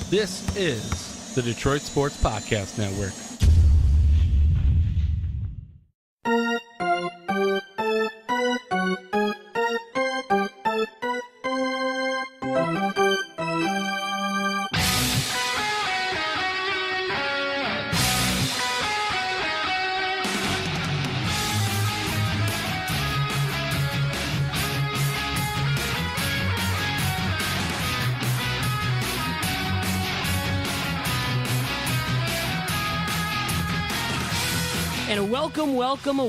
This is the Detroit Sports Podcast Network. And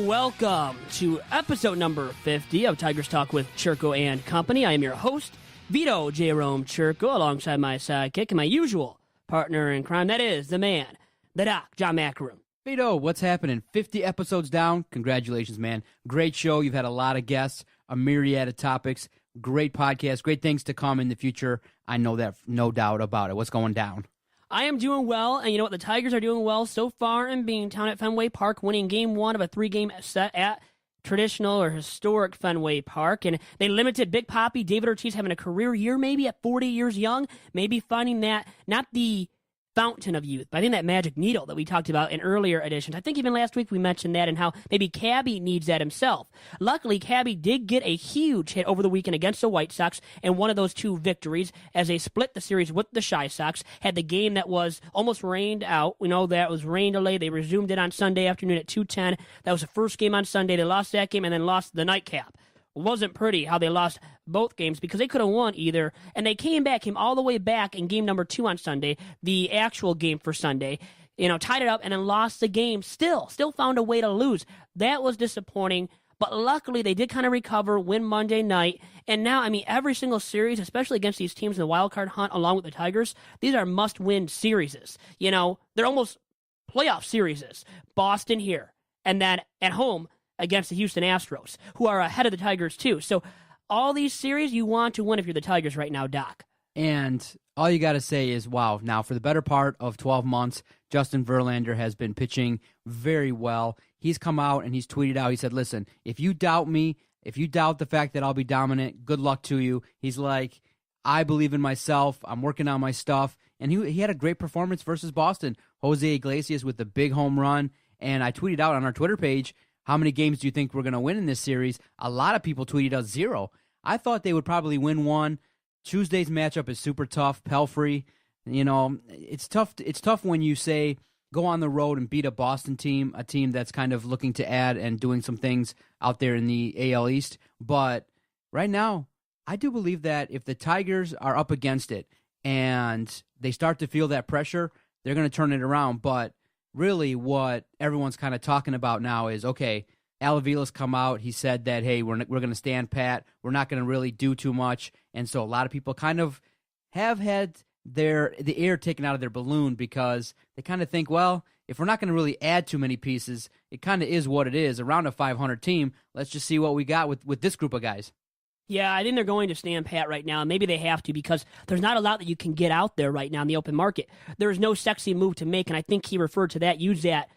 welcome to episode number 50 of Tigers Talk with Chirco and Company. I am your host, Vito Jerome Chirco, alongside my sidekick and my usual partner in crime. That is the man, the doc, John Macaroon. Vito, what's happening? 50 episodes down. Congratulations, man. Great show. You've had a lot of guests, a myriad of topics, great podcast, great things to come in the future. I know that, no doubt about it. What's going down? I am doing well, and you know what? The Tigers are doing well so far in Beantown at Fenway Park, winning game one of a 3-game set at traditional or historic Fenway Park. And they limited Big Papi, David Ortiz, having a career year maybe at 40 years young, maybe finding that, not the fountain of youth, but I think that magic needle that we talked about in earlier editions. I think even last week we mentioned that and how maybe Cabby needs that himself. Luckily, Cabby did get a huge hit over the weekend against the White Sox in one of those two victories as they split the series with the Chi Sox, had the game that was almost rained out. We know that was rain delay. They resumed it on Sunday afternoon at 2:10. That was the first game on Sunday. They lost that game and then lost the nightcap. Wasn't pretty how they lost both games because they could have won either. And they came all the way back in game number 2 on Sunday, the actual game for Sunday, tied it up and then lost the game. Still found a way to lose. That was disappointing. But luckily, they did kind of recover, win Monday night. And now, every single series, especially against these teams in the wild card hunt along with the Tigers, these are must-win series. They're almost playoff series. Boston here, and then at home against the Houston Astros, who are ahead of the Tigers too. So all these series you want to win if you're the Tigers right now, Doc. And all you got to say is, wow, now for the better part of 12 months, Justin Verlander has been pitching very well. He's come out and he's tweeted out, he said, listen, if you doubt me, if you doubt the fact that I'll be dominant, good luck to you. He's like, I believe in myself. I'm working on my stuff. And he had a great performance versus Boston. Jose Iglesias with the big home run. And I tweeted out on our Twitter page, how many games do you think we're going to win in this series? A lot of people tweeted us 0. I thought they would probably win 1. Tuesday's matchup is super tough. Pelfrey, it's tough. It's tough when you say go on the road and beat a Boston team, a team that's kind of looking to add and doing some things out there in the AL East. But right now, I do believe that if the Tigers are up against it and they start to feel that pressure, they're going to turn it around. But really what everyone's kind of talking about now is, okay, Avila's come out. He said that, hey, we're going to stand pat. We're not going to really do too much. And so a lot of people kind of have had the air taken out of their balloon because they kind of think, well, if we're not going to really add too many pieces, it kind of is what it is. Around a 500 team, let's just see what we got with this group of guys. Yeah, I think they're going to stand pat right now, and maybe they have to because there's not a lot that you can get out there right now in the open market. There is no sexy move to make, and I think he referred to that, used that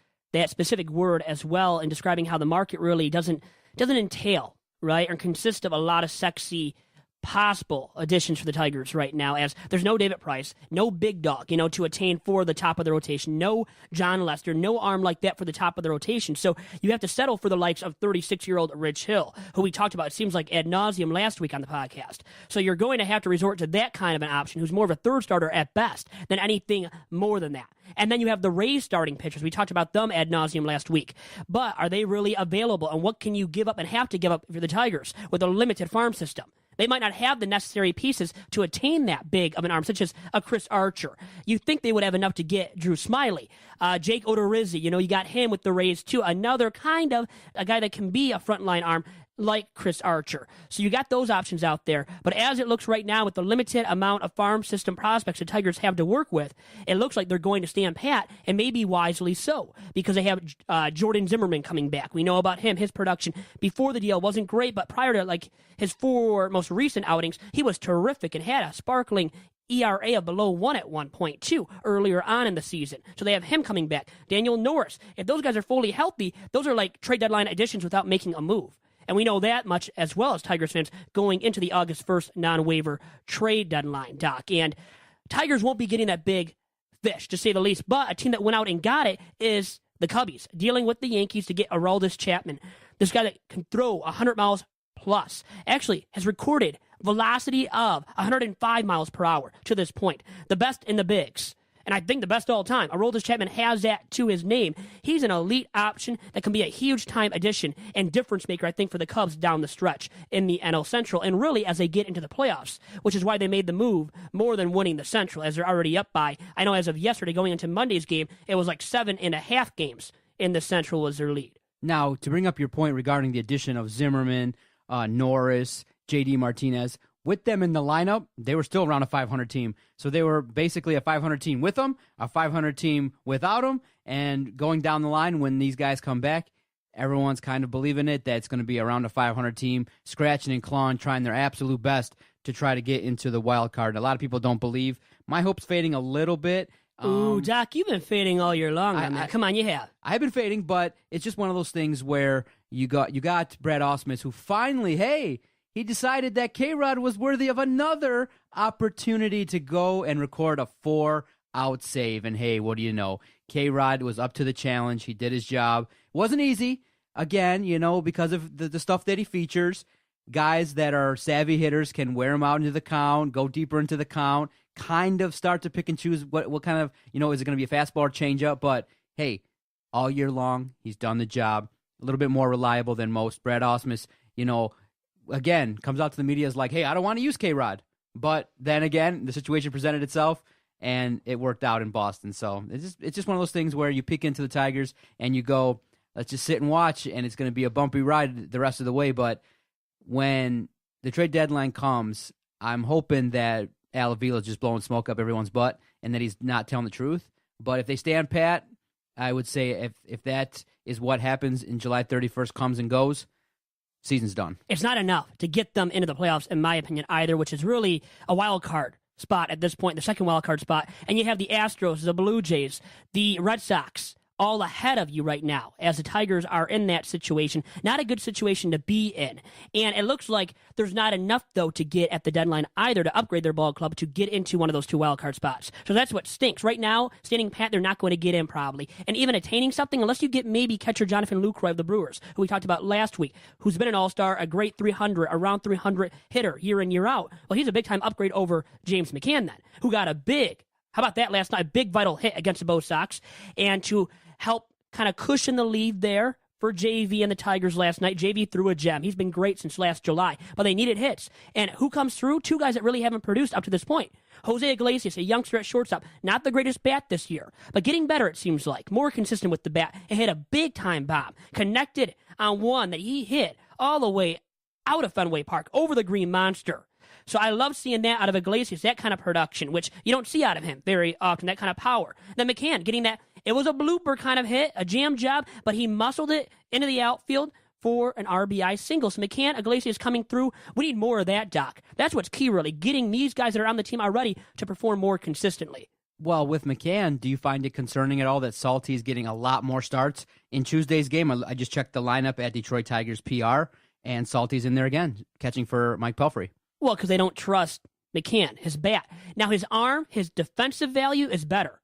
specific word as well in describing how the market really doesn't entail, right, or consist of a lot of sexy possible additions for the Tigers right now, as there's no David Price, no big dog, to attain for the top of the rotation, no John Lester, no arm like that for the top of the rotation. So you have to settle for the likes of 36-year-old Rich Hill, who we talked about, it seems like ad nauseum last week on the podcast. So you're going to have to resort to that kind of an option, who's more of a third starter at best than anything more than that. And then you have the Rays starting pitchers. We talked about them ad nauseum last week. But are they really available? And what can you give up and have to give up for the Tigers with a limited farm system? They might not have the necessary pieces to attain that big of an arm, such as a Chris Archer. You think they would have enough to get Drew Smyly. Jake Odorizzi, you got him with the Rays too. Another kind of a guy that can be a frontline arm like Chris Archer. So you got those options out there. But as it looks right now with the limited amount of farm system prospects the Tigers have to work with, it looks like they're going to stand pat, and maybe wisely so, because they have Jordan Zimmerman coming back. We know about him. His production before the deal wasn't great, but prior to his 4 most recent outings, he was terrific and had a sparkling ERA of below 1 at 1.2 earlier on in the season. So they have him coming back. Daniel Norris. If those guys are fully healthy, those are like trade deadline additions without making a move. And we know that much as well as Tigers fans going into the August 1st non-waiver trade deadline, Doc. And Tigers won't be getting that big fish, to say the least. But a team that went out and got it is the Cubbies, dealing with the Yankees to get Aroldis Chapman. This guy that can throw 100 miles plus. Actually has recorded velocity of 105 miles per hour to this point. The best in the bigs. And I think the best all time. Aroldis Chapman has that to his name. He's an elite option that can be a huge time addition and difference maker, I think, for the Cubs down the stretch in the NL Central. And really, as they get into the playoffs, which is why they made the move more than winning the Central, as they're already up by, I know as of yesterday, going into Monday's game, it was like 7.5 games in the Central was their lead. Now, to bring up your point regarding the addition of Zimmerman, Norris, J.D. Martinez, with them in the lineup, they were still around a 500 team. So they were basically a 500 team with them, a 500 team without them, and going down the line when these guys come back, everyone's kind of believing it that it's going to be around a 500 team, scratching and clawing, trying their absolute best to try to get into the wild card. A lot of people don't believe. My hope's fading a little bit. Ooh, Doc, you've been fading all year long on that. Come on, you have. I've been fading, but it's just one of those things where you got Brad Ausmus, who finally, he decided that K-Rod was worthy of another opportunity to go and record a 4-out save. And hey, what do you know? K-Rod was up to the challenge. He did his job. It wasn't easy, again, because of the stuff that he features. Guys that are savvy hitters can wear him out into the count, go deeper into the count, kind of start to pick and choose what kind of, is it going to be a fastball or changeup? But hey, all year long, he's done the job. A little bit more reliable than most. Brad Ausmus, again, comes out to the media is like, hey, I don't want to use K-Rod. But then again, the situation presented itself, and it worked out in Boston. So it's just one of those things where you pick into the Tigers and you go, let's just sit and watch, and it's going to be a bumpy ride the rest of the way. But when the trade deadline comes, I'm hoping that Avila is just blowing smoke up everyone's butt and that he's not telling the truth. But if they stand pat, I would say if that is what happens in July 31st comes and goes, season's done. It's not enough to get them into the playoffs, in my opinion, either, which is really a wild card spot at this point, the second wild card spot. And you have the Astros, the Blue Jays, the Red Sox, all ahead of you right now as the Tigers are in that situation. Not a good situation to be in. And it looks like there's not enough, though, to get at the deadline either to upgrade their ball club to get into one of those two wildcard spots. So that's what stinks. Right now, standing pat, they're not going to get in probably. And even attaining something, unless you get maybe catcher Jonathan Lucroy of the Brewers, who we talked about last week, who's been an all-star, a great 300, around 300 hitter year in, year out. Well, he's a big-time upgrade over James McCann then, who got a big, how about that last night, a big vital hit against the Bo Sox. And to help kind of cushion the lead there for JV and the Tigers last night. JV threw a gem. He's been great since last July, but they needed hits. And who comes through? Two guys that really haven't produced up to this point. Jose Iglesias, a youngster at shortstop, not the greatest bat this year, but getting better, it seems like. More consistent with the bat. He hit a big-time bomb. Connected on one that he hit all the way out of Fenway Park, over the Green Monster. So I love seeing that out of Iglesias, that kind of production, which you don't see out of him very often, that kind of power. Then McCann getting that, it was a blooper kind of hit, a jam job, but he muscled it into the outfield for an RBI single. So McCann, Iglesias coming through. We need more of that, Doc. That's what's key, really, getting these guys that are on the team already to perform more consistently. Well, with McCann, do you find it concerning at all that Salty is getting a lot more starts? In Tuesday's game, I just checked the lineup at Detroit Tigers PR, and Salty's in there again, catching for Mike Pelfrey. Well, because they don't trust McCann, his bat. Now, his arm, his defensive value is better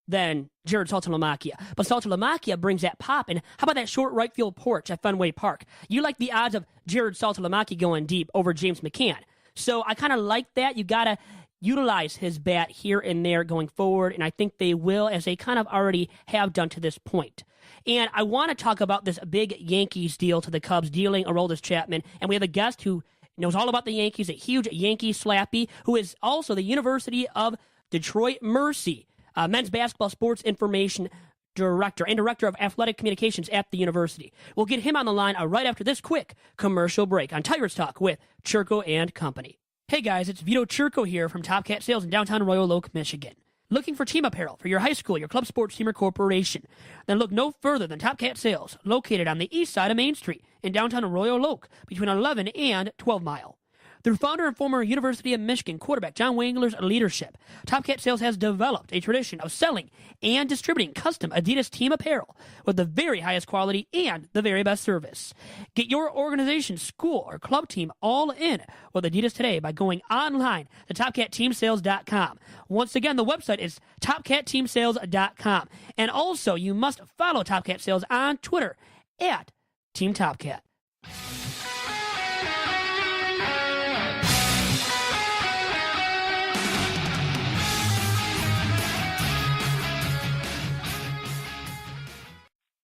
than Jared Saltalamacchia. But Saltalamacchia brings that pop. And how about that short right field porch at Fenway Park? You like the odds of Jared Saltalamacchia going deep over James McCann. So I kind of like that. You got to utilize his bat here and there going forward, and I think they will, as they kind of already have done to this point. And I want to talk about this big Yankees deal to the Cubs, dealing Aroldis Chapman. And we have a guest who knows all about the Yankees, a huge Yankee slappy, who is also the University of Detroit Mercy men's basketball sports information director and director of athletic communications at the university. We'll get him on the line right after this quick commercial break on Tigers Talk with Chirco and Company. Hey guys, it's Vito Chirco here from Top Cat Sales in downtown Royal Oak, Michigan. Looking for team apparel for your high school, your club sports team, or corporation? Then look no further than Top Cat Sales, located on the east side of Main Street in downtown Royal Oak, between 11 and 12 Mile. Through founder and former University of Michigan quarterback John Wangler's leadership, Top Cat Sales has developed a tradition of selling and distributing custom Adidas team apparel with the very highest quality and the very best service. Get your organization, school, or club team all in with Adidas today by going online to TopCatTeamSales.com. Once again, the website is TopCatTeamSales.com. And also, you must follow Top Cat Sales on Twitter at Team Top Cat.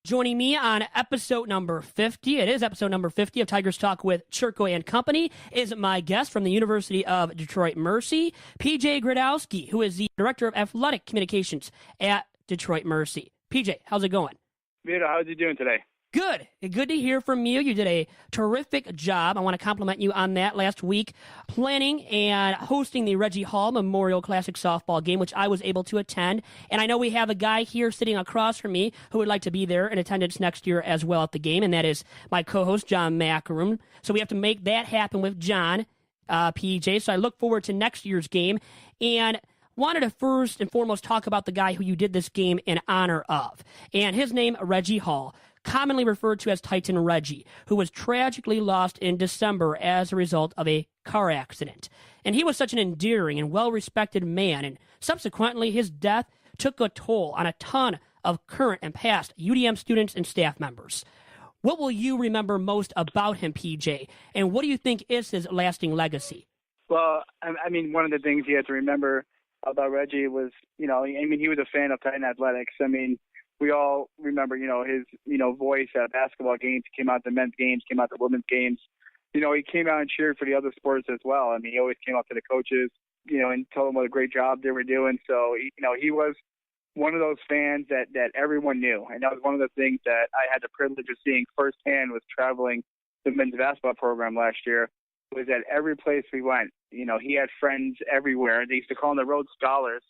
Joining me on episode number 50, it is episode number 50 of Tigers Talk with Chirco and Company, is my guest from the University of Detroit Mercy, PJ Gradowski, who is the Director of Athletic Communications at Detroit Mercy. PJ, how's it going? Vito, how's you doing today? Good. Good to hear from you. You did a terrific job. I want to compliment you on that last week, planning and hosting the Reggie Hall Memorial Classic softball game, which I was able to attend. And I know we have a guy here sitting across from me who would like to be there in attendance next year as well at the game, and that is my co-host, John Macaroon. So we have to make that happen with John, PJ. So I look forward to next year's game. And wanted to first and foremost talk about the guy who you did this game in honor of. And his name, Reggie Hall, commonly referred to as Titan Reggie, who was tragically lost in December as a result of a car accident. And he was such an endearing and well-respected man, and subsequently his death took a toll on a ton of current and past UDM students and staff members. What will you remember most about him, PJ, and what do you think is his lasting legacy? Well, I mean, one of the things you have to remember about Reggie was, he was a fan of Titan Athletics. I mean, we all remember, his, voice at basketball games. He came out to men's games, came out to women's games. He came out and cheered for the other sports as well. I mean, he always came up to the coaches, and told them what a great job they were doing. So, he was one of those fans that everyone knew. And that was one of the things that I had the privilege of seeing firsthand was traveling the men's basketball program last year, was that every place we went, he had friends everywhere. They used to call them the Road Scholars.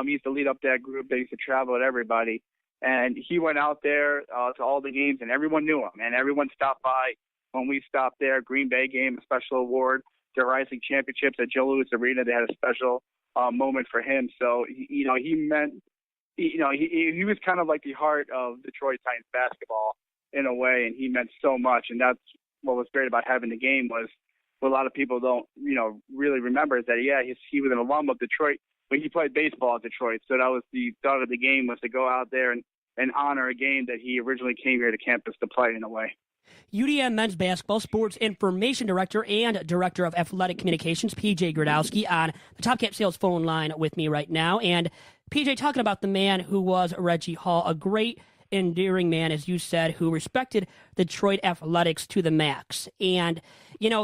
He used to lead up that group. They used to travel with everybody. And he went out there to all the games, and everyone knew him. And everyone stopped by when we stopped there. Green Bay game, a special award. The Rising Championships at Joe Louis Arena, they had a special moment for him. So, he was kind of like the heart of Detroit Titans basketball in a way, and he meant so much. And that's what was great about having the game was what a lot of people don't, really remember is that, he was an alum of Detroit. When he played baseball at Detroit. So that was the thought of the game, was to go out there and honor a game that he originally came here to campus to play in a way. UDM men's basketball sports information director and director of athletic communications, PJ Gradowski, on the Top Cat Sales phone line with me right now. And PJ, talking about the man who was Reggie Hall, a great, endearing man, as you said, who respected Detroit athletics to the max. And,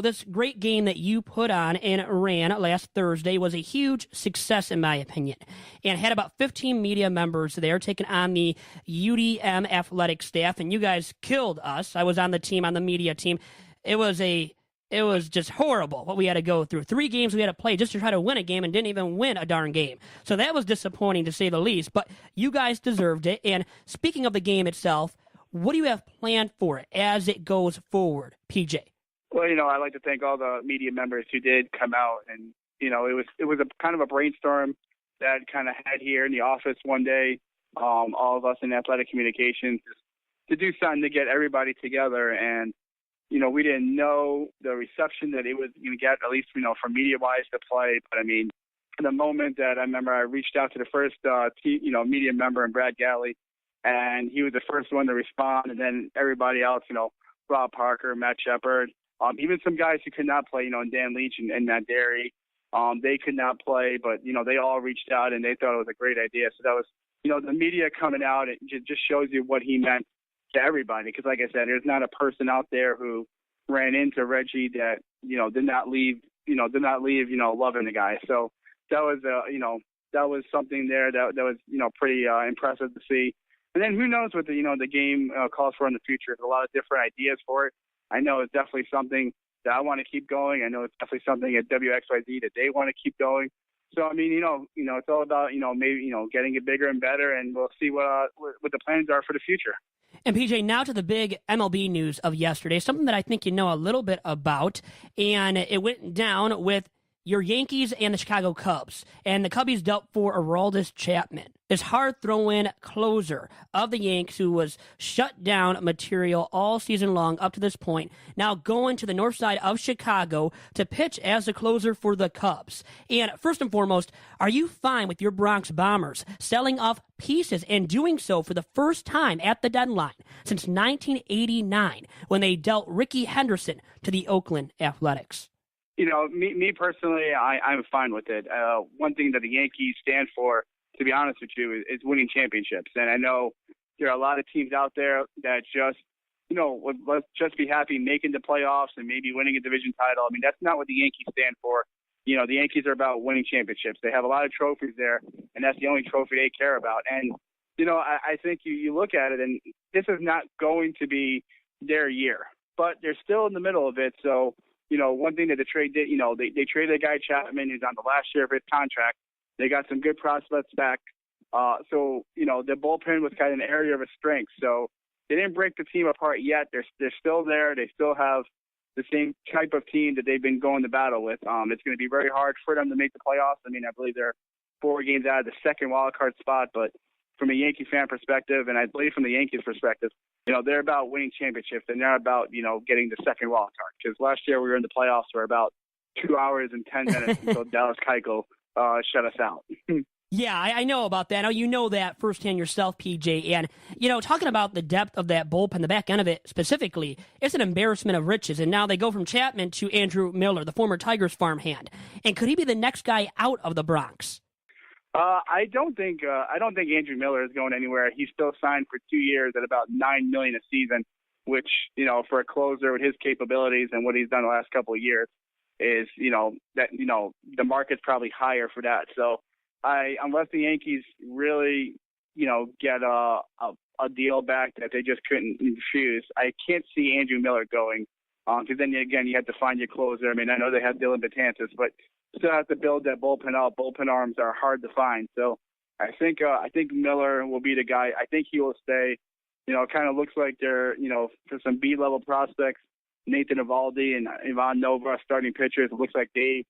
this great game that you put on and ran last Thursday was a huge success, in my opinion, and had about 15 media members there taking on the UDM athletic staff, and you guys killed us. I was on the team, on the media team. It was just horrible what we had to go through. 3 games we had to play just to try to win a game and didn't even win a darn game. So that was disappointing, to say the least, but you guys deserved it. And speaking of the game itself, what do you have planned for it as it goes forward, PJ? Well, I'd like to thank all the media members who did come out. And, it was a kind of a brainstorm that kind of had here in the office one day, all of us in athletic communications, to do something to get everybody together. And, we didn't know the reception that it was going to get, at least, from media-wise to play. But, I mean, the moment that I remember I reached out to the first, media member, and Brad Galley, and he was the first one to respond. And then everybody else, Rob Parker, Matt Shepard, even some guys who could not play, and Dan Leach and Matt Derry, they could not play, but, they all reached out and they thought it was a great idea. So that was, the media coming out, it just shows you what he meant to everybody. Because like I said, there's not a person out there who ran into Reggie that, did not leave loving the guy. So that was, that was something there that was, pretty impressive to see. And then who knows what the game calls for in the future. There's a lot of different ideas for it. I know it's definitely something that I want to keep going. I know it's definitely something at WXYZ that they want to keep going. So, I mean, it's all about, maybe, getting it bigger and better, and we'll see what the plans are for the future. And PJ, now to the big MLB news of yesterday, something that I think you know a little bit about, and it went down with your Yankees and the Chicago Cubs. And the Cubbies dealt for Aroldis Chapman, this hard throw-in closer of the Yanks who was shut down material all season long up to this point, now going to the north side of Chicago to pitch as the closer for the Cubs. And first and foremost, are you fine with your Bronx Bombers selling off pieces and doing so for the first time at the deadline since 1989 when they dealt Ricky Henderson to the Oakland Athletics? You know, me personally, I'm fine with it. One thing that the Yankees stand for, to be honest with you, is winning championships. And I know there are a lot of teams out there that just, you know, let's just be happy making the playoffs and maybe winning a division title. I mean, that's not what the Yankees stand for. You know, the Yankees are about winning championships. They have a lot of trophies there, and that's the only trophy they care about. And, you know, I think you look at it, and this is not going to be their year. But they're still in the middle of it, so you know, one thing that the trade did, you know, they traded a guy Chapman who's on the last year of his contract. They got some good prospects back. So, you know, the bullpen was kind of an area of a strength. So they didn't break the team apart yet. They're still there. They still have the same type of team that they've been going to battle with. It's going to be very hard for them to make the playoffs. I mean, I believe they're 4 games out of the second wild card spot, but from a Yankee fan perspective, and I believe from the Yankees perspective, you know, they're about winning championships and they're about, you know, getting the second wild card. Because last year we were in the playoffs for about 2 hours and 10 minutes until Dallas Keuchel shut us out. Yeah, I know about that. Now, you know that firsthand yourself, PJ. And, you know, talking about the depth of that bullpen, the back end of it specifically, it's an embarrassment of riches. And now they go from Chapman to Andrew Miller, the former Tigers farmhand. And could he be the next guy out of the Bronx? I don't think Andrew Miller is going anywhere. He's still signed for 2 years at about $9 million a season, which, you know, for a closer with his capabilities and what he's done the last couple of years is, you know, that, you know, the market's probably higher for that. So unless the Yankees really, you know, get a deal back that they just couldn't refuse, I can't see Andrew Miller going. Because then again, you have to find your closer. I mean, I know they have Dylan Betances, but still have to build that bullpen up. Bullpen arms are hard to find. So I think Miller will be the guy. I think he will stay. You know, it kind of looks like they're, you know, for some B-level prospects, Nathan Eovaldi and Ivan Nova starting pitchers. It looks like they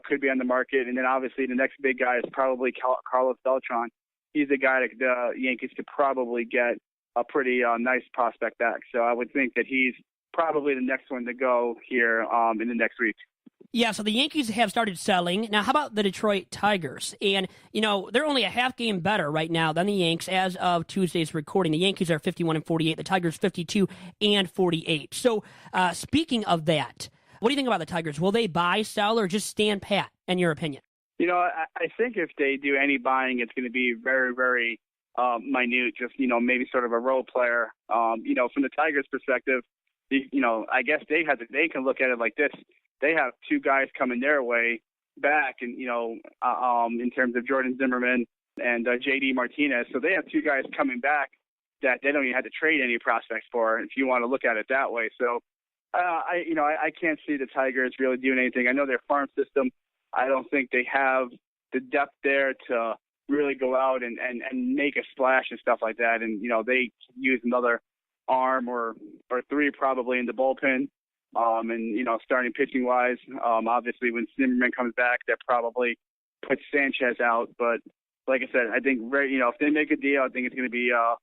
could be on the market. And then obviously the next big guy is probably Carlos Beltran. He's the guy that the Yankees could probably get a pretty nice prospect back. So I would think that he's probably the next one to go here in the next week. Yeah, so the Yankees have started selling. Now, how about the Detroit Tigers? And, you know, they're only a half game better right now than the Yanks as of Tuesday's recording. The Yankees are 51-48, the Tigers 52-48. So, speaking of that, what do you think about the Tigers? Will they buy, sell, or just stand pat, in your opinion? You know, I think if they do any buying, it's going to be very, very minute, just, you know, maybe sort of a role player. You know, from the Tigers' perspective, you know, I guess they can look at it like this. They have 2 guys coming their way back, and, you know, in terms of Jordan Zimmerman and J.D. Martinez. So they have 2 guys coming back that they don't even have to trade any prospects for, if you want to look at it that way. So, I can't see the Tigers really doing anything. I know their farm system, I don't think they have the depth there to really go out and make a splash and stuff like that. And, you know, they use another arm or 3 probably in the bullpen. And, you know, starting pitching wise, obviously when Zimmerman comes back, that probably puts Sanchez out. But like I said, I think, if they make a deal, I think it's going to be, a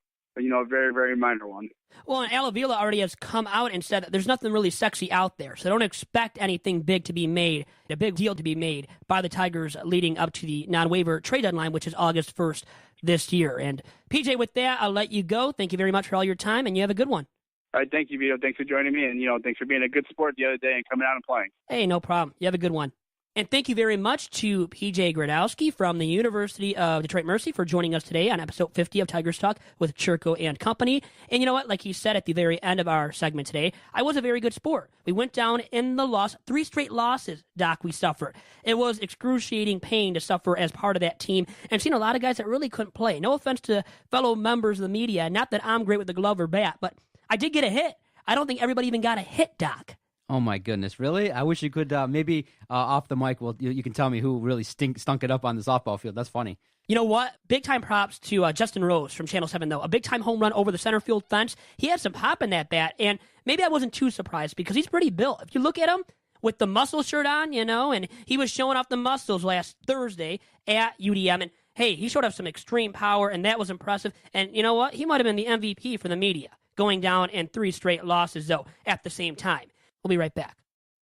very, very minor one. Well, and Avila already has come out and said that there's nothing really sexy out there. So don't expect anything big to be made, a big deal to be made by the Tigers leading up to the non-waiver trade deadline, which is August 1st this year. And PJ, with that, I'll let you go. Thank you very much for all your time, and you have a good one. All right, thank you, Vito. Thanks for joining me, and, thanks for being a good sport the other day and coming out and playing. Hey, no problem. You have a good one. And thank you very much to PJ Gradowski from the University of Detroit Mercy for joining us today on episode 50 of Tigers Talk with Chirco and Company. And you know what? Like he said at the very end of our segment today, I was a very good sport. We went down in the loss, 3 straight losses, Doc, we suffered. It was excruciating pain to suffer as part of that team and seen a lot of guys that really couldn't play. No offense to fellow members of the media. Not that I'm great with the glove or bat, but I did get a hit. I don't think everybody even got a hit, Doc. Oh my goodness, really? I wish you could maybe off the mic. Well, you can tell me who really stunk it up on the softball field. That's funny. You know what? Big time props to Justin Rose from Channel 7, though. A big time home run over the center field fence. He had some pop in that bat, and maybe I wasn't too surprised because he's pretty built. If you look at him with the muscle shirt on, and he was showing off the muscles last Thursday at UDM, and hey, he showed off some extreme power, and that was impressive. And you know what? He might have been the MVP for the media, going down in 3 straight losses, though, at the same time. We'll be right back.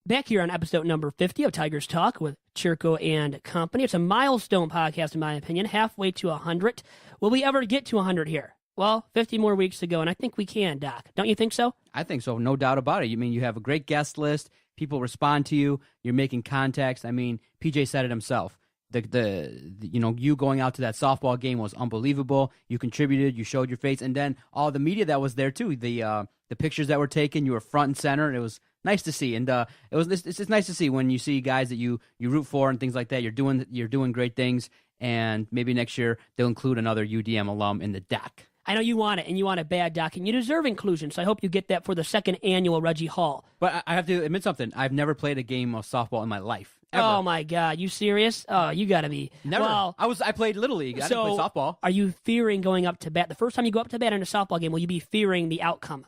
Back here on episode number 50 of Tigers Talk with Chirco and company. It's a milestone podcast, in my opinion, halfway to 100. Will we ever get to 100 here? Well, 50 more weeks to go, and I think we can, Doc. Don't you think so? I think so, no doubt about it. You mean you have a great guest list. People respond to you. You're making contacts. I mean, PJ said it himself. You going out to that softball game was unbelievable. You contributed. You showed your face, and then all the media that was there too. The pictures that were taken, you were front and center. It was nice to see, and it's nice to see when you see guys that you root for and things like that. You're doing great things, and maybe next year they'll include another UDM alum in the deck. I know you want it, and you want it bad, Doc, and you deserve inclusion, so I hope you get that for the 2nd annual Reggie Hall. But I have to admit something. I've never played a game of softball in my life. Ever. Oh, my God. You serious? Oh, you got to be. Never. Well, I played Little League. I didn't play softball. Are you fearing going up to bat? The first time you go up to bat in a softball game, will you be fearing the outcome?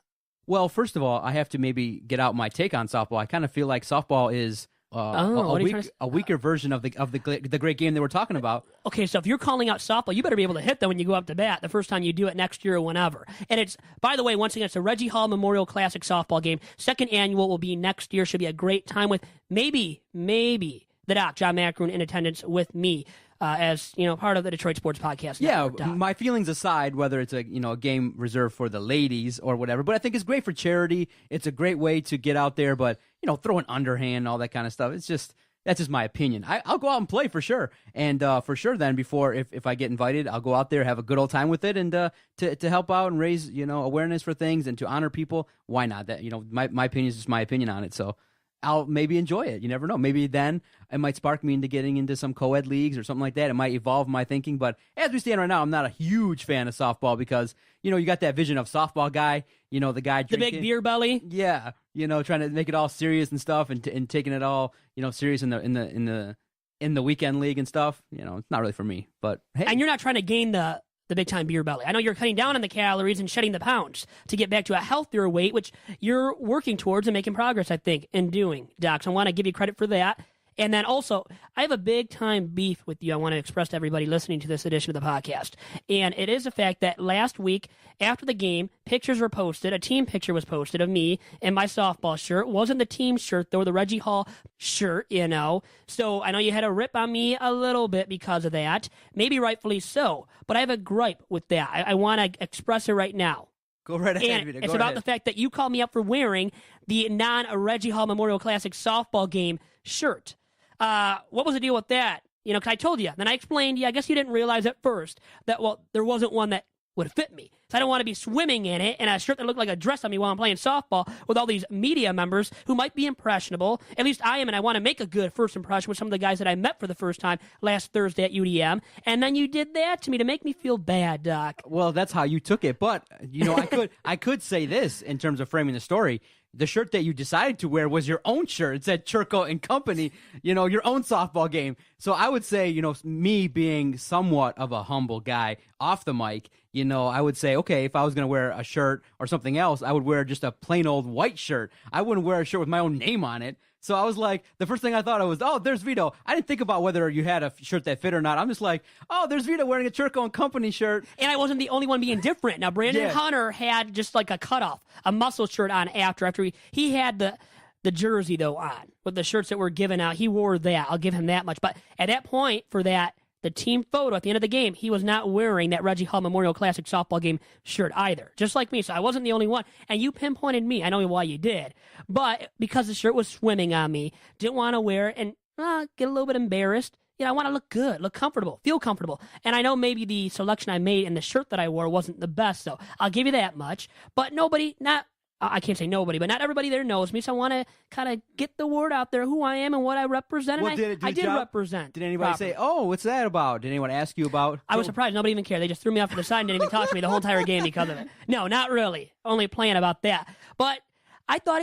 Well, first of all, I have to maybe get out my take on softball. I kind of feel like softball is a weaker version of the great game that we're talking about. Okay, so if you're calling out softball, you better be able to hit them when you go up to bat the first time you do it next year or whenever. And it's, by the way, once again, it's a Reggie Hall Memorial Classic softball game. 2nd annual will be next year. Should be a great time with maybe the Doc, John Macaroon, in attendance with me. As part of the Detroit Sports Podcast Network. Yeah, my feelings aside, whether it's a game reserved for the ladies or whatever, but I think it's great for charity. It's a great way to get out there, but throw an underhand, all that kind of stuff. That's just my opinion. I'll go out and play for sure, and for sure then before if I get invited, I'll go out there, have a good old time with it, and to help out and raise awareness for things and to honor people. Why not? That my opinion is just my opinion on it. So I'll maybe enjoy it. You never know. Maybe then it might spark me into getting into some co-ed leagues or something like that. It might evolve my thinking. But as we stand right now, I'm not a huge fan of softball because, you got that vision of softball guy, the guy drinking. The big beer belly? Yeah. Trying to make it all serious and stuff and taking it all, serious in the weekend league and stuff. It's not really for me. But hey. And you're not trying to gain the big-time beer belly. I know you're cutting down on the calories and shedding the pounds to get back to a healthier weight, which you're working towards and making progress, I think, in doing, Doc. So I want to give you credit for that. And then also, I have a big-time beef with you I want to express to everybody listening to this edition of the podcast. And it is the fact that last week, after the game, pictures were posted. A team picture was posted of me in my softball shirt. It wasn't the team shirt, though, the Reggie Hall shirt, So I know you had a rip on me a little bit because of that. Maybe rightfully so. But I have a gripe with that. I want to express it right now. Go right ahead. And it's about the fact that you called me up for wearing the non-Reggie Hall Memorial Classic softball game shirt. What was the deal with that? Because I told you. Then I explained to you. I guess you didn't realize at first that, there wasn't one that would fit me. So I don't want to be swimming in it in a shirt that looked like a dress on me while I'm playing softball with all these media members who might be impressionable. At least I am, and I want to make a good first impression with some of the guys that I met for the first time last Thursday at UDM. And then you did that to me to make me feel bad, Doc. Well, that's how you took it. But, I could say this in terms of framing the story. The shirt that you decided to wear was your own shirt. It said Chirco and Company, your own softball game. So I would say, me being somewhat of a humble guy off the mic, I would say, okay, if I was going to wear a shirt or something else, I would wear just a plain old white shirt. I wouldn't wear a shirt with my own name on it. So I was like, the first thing I thought of was, oh, there's Vito. I didn't think about whether you had a shirt that fit or not. I'm just like, oh, there's Vito wearing a Chirco and Company shirt. And I wasn't the only one being different. Now, Brandon Hunter had just like a cutoff, a muscle shirt on after he had the jersey, though, on with the shirts that were given out. He wore that. I'll give him that much. But at that point, for the team photo at the end of the game, he was not wearing that Reggie Hall Memorial Classic softball game shirt either, just like me. So I wasn't the only one. And you pinpointed me. I know why you did. But because the shirt was swimming on me, didn't want to wear it and get a little bit embarrassed. I want to look good, look comfortable, feel comfortable. And I know maybe the selection I made and the shirt that I wore wasn't the best, so I'll give you that much. But I can't say nobody, but not everybody there knows me, so I want to kind of get the word out there who I am and what I represent. Well, and I did represent. Did anybody say, oh, what's that about? Did anyone ask you about? I was surprised. Nobody even cared. They just threw me off to the side and didn't even talk to me the whole entire game because of it. No, not really. Only playing about that. But I thought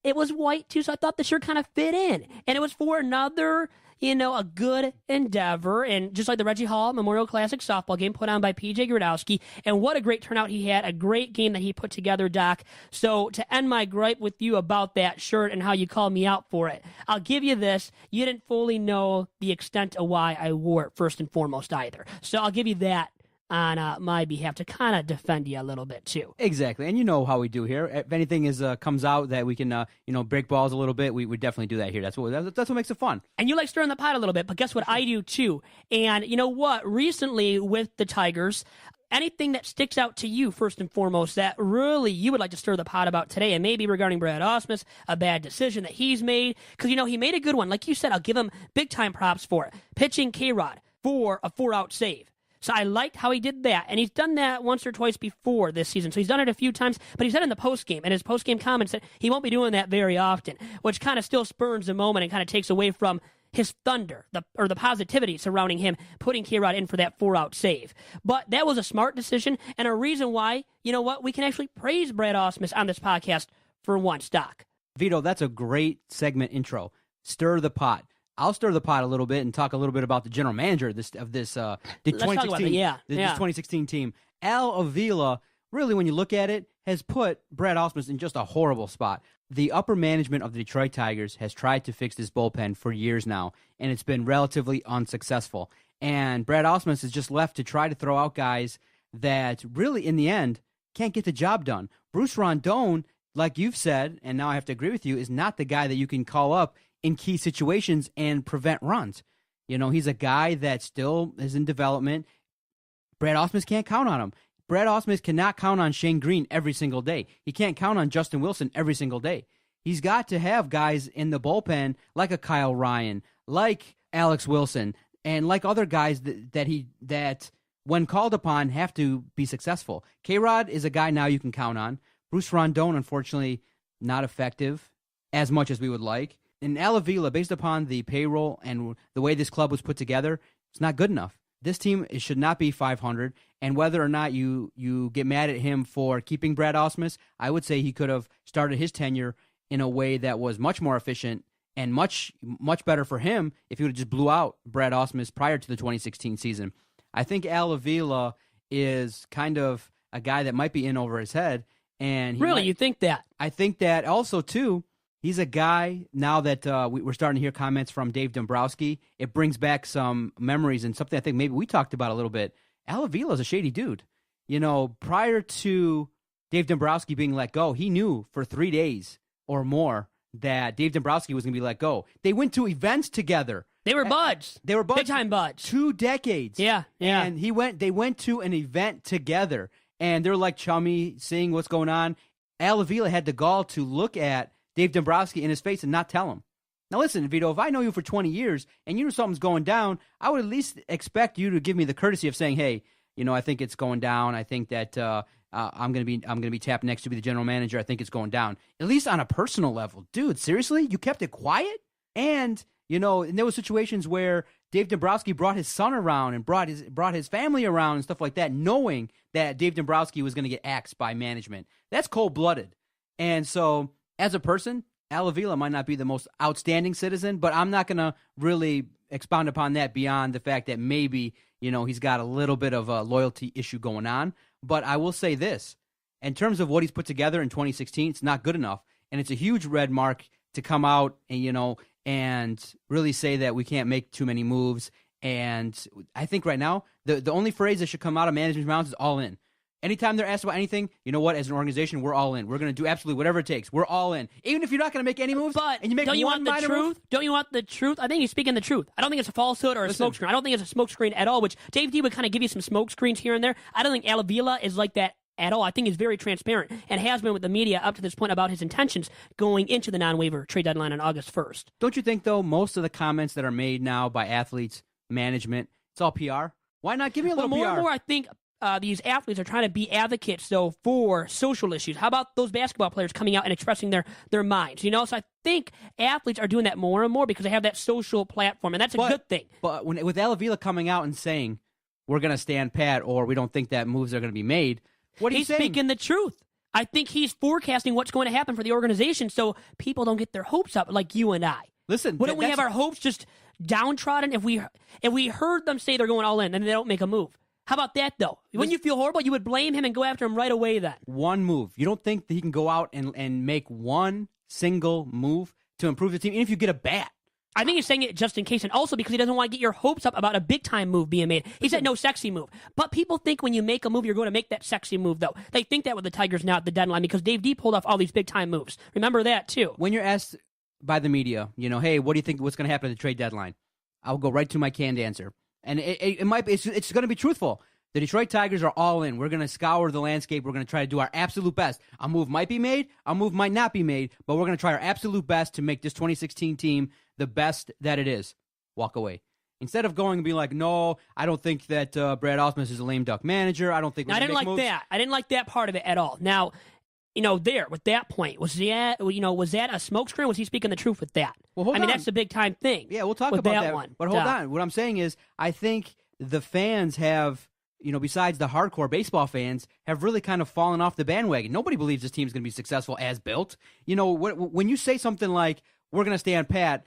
it was white too, so I thought the shirt kind of fit in. And it was for another, a good endeavor. And just like the Reggie Hall Memorial Classic softball game put on by P.J. Gradowski, and what a great turnout he had, a great game that he put together, Doc. So to end my gripe with you about that shirt and how you called me out for it, I'll give you this. You didn't fully know the extent of why I wore it first and foremost either. So I'll give you that on my behalf to kind of defend you a little bit too. Exactly, and you know how we do here. If anything comes out that we can break balls a little bit, we definitely do that here. That's what makes it fun. And you like stirring the pot a little bit, but guess what? I do too. And you know what? Recently with the Tigers, anything that sticks out to you first and foremost that really you would like to stir the pot about today, and maybe regarding Brad Ausmus, a bad decision that he's made, because he made a good one. Like you said, I'll give him big time props for it. Pitching K-Rod for a 4-out save. So I liked how he did that, and he's done that once or twice before this season. So he's done it a few times, but he said in the postgame, and his postgame comments that he won't be doing that very often, which kind of still spurns the moment and kind of takes away from his thunder, the positivity surrounding him putting K-Rod in for that 4-out save. But that was a smart decision, and a reason why, we can actually praise Brad Ausmus on this podcast for once, Doc. Vito, that's a great segment intro. Stir the pot. I'll stir the pot a little bit and talk a little bit about the general manager of this 2016 team. Al Avila, really, when you look at it, has put Brad Ausmus in just a horrible spot. The upper management of the Detroit Tigers has tried to fix this bullpen for years now, and it's been relatively unsuccessful. And Brad Ausmus is just left to try to throw out guys that really, in the end, can't get the job done. Bruce Rondon, like you've said, and now I have to agree with you, is not the guy that you can call up in key situations and prevent runs. He's a guy that still is in development. Brad Ausmus can't count on him. Brad Ausmus cannot count on Shane Green every single day. He can't count on Justin Wilson every single day. He's got to have guys in the bullpen like a Kyle Ryan, like Alex Wilson, and like other guys that when called upon have to be successful. K-Rod is a guy now you can count on. Bruce Rondon, unfortunately, not effective as much as we would like. And Al Avila, based upon the payroll and the way this club was put together, it's not good enough. This team should not be 500, and whether or not you get mad at him for keeping Brad Ausmus, I would say he could have started his tenure in a way that was much more efficient and much better for him if he would have just blew out Brad Ausmus prior to the 2016 season. I think Al Avila is kind of a guy that might be in over his head. And you think that? I think that also, too, he's a guy, now that we're starting to hear comments from Dave Dombrowski, it brings back some memories and something I think maybe we talked about a little bit. Al Avila is a shady dude. Prior to Dave Dombrowski being let go, he knew for 3 days or more that Dave Dombrowski was going to be let go. They went to events together. They were buds. They were buds. Big time buds. 2 decades. Yeah. And they went to an event together, and they're like chummy, seeing what's going on. Al Avila had the gall to look at Dave Dombrowski in his face and not tell him. Now listen, Vito, if I know you for 20 years and you know something's going down, I would at least expect you to give me the courtesy of saying, hey, I think it's going down. I think that I'm gonna be tapped next to be the general manager. I think it's going down. At least on a personal level. Dude, seriously? You kept it quiet? And, and there were situations where Dave Dombrowski brought his son around and brought his family around and stuff like that, knowing that Dave Dombrowski was going to get axed by management. That's cold-blooded. And so, as a person, Al Avila might not be the most outstanding citizen, but I'm not going to really expound upon that beyond the fact that maybe, he's got a little bit of a loyalty issue going on. But I will say this, in terms of what he's put together in 2016, it's not good enough. And it's a huge red mark to come out and, and really say that we can't make too many moves. And I think right now, the only phrase that should come out of management's mouths is all in. Anytime they're asked about anything, you know what? As an organization, we're all in. We're going to do absolutely whatever it takes. We're all in. Even if you're not going to make any moves, but and you make don't you one want the minor truth? move? Don't you want the truth? I think he's speaking the truth. I don't think it's a falsehood or a smokescreen. I don't think it's a smokescreen at all, which Dave D would kind of give you some smokescreens here and there. I don't think Al Avila is like that at all. I think he's very transparent and has been with the media up to this point about his intentions going into the non-waiver trade deadline on August 1st. Don't you think, though, most of the comments that are made now by athletes, management, it's all PR? Why not give me a little PR? More and more, I think these athletes are trying to be advocates, though, for social issues. How about those basketball players coming out and expressing their minds? So I think athletes are doing that more and more because they have that social platform, and that's a good thing. But with Al Avila coming out and saying, we're going to stand pat or we don't think that moves are going to be made, what are you saying? He's speaking the truth. I think he's forecasting what's going to happen for the organization so people don't get their hopes up like you and I. Listen, wouldn't we have our hopes just downtrodden if we heard them say they're going all in and they don't make a move? How about that, though? Wouldn't you feel horrible? You would blame him and go after him right away then. One move. You don't think that he can go out and make one single move to improve the team, even if you get a bat? I think he's saying it just in case, and also because he doesn't want to get your hopes up about a big-time move being made. He said no sexy move. But people think when you make a move, you're going to make that sexy move, though. They think that with the Tigers now at the deadline because Dave D pulled off all these big-time moves. Remember that, too. When you're asked by the media, hey, what do you think what's going to happen at the trade deadline? I'll go right to my canned answer. And it might be, it's going to be truthful. The Detroit Tigers are all in. We're going to scour the landscape. We're going to try to do our absolute best. A move might be made. A move might not be made. But we're going to try our absolute best to make this 2016 team the best that it is. Walk away. Instead of going and being like, no, I don't think that Brad Ausmus is a lame duck manager. I don't think I didn't like moves. that. I didn't like that part of it at all. Now, there with that point, was that a smokescreen? Was he speaking the truth with that? Well, hold on. That's the big time thing. Yeah, we'll talk with about that one. But hold on. What I'm saying is, I think the fans have, besides the hardcore baseball fans, have really kind of fallen off the bandwagon. Nobody believes this team is going to be successful as built. When you say something like, we're going to stay on pat,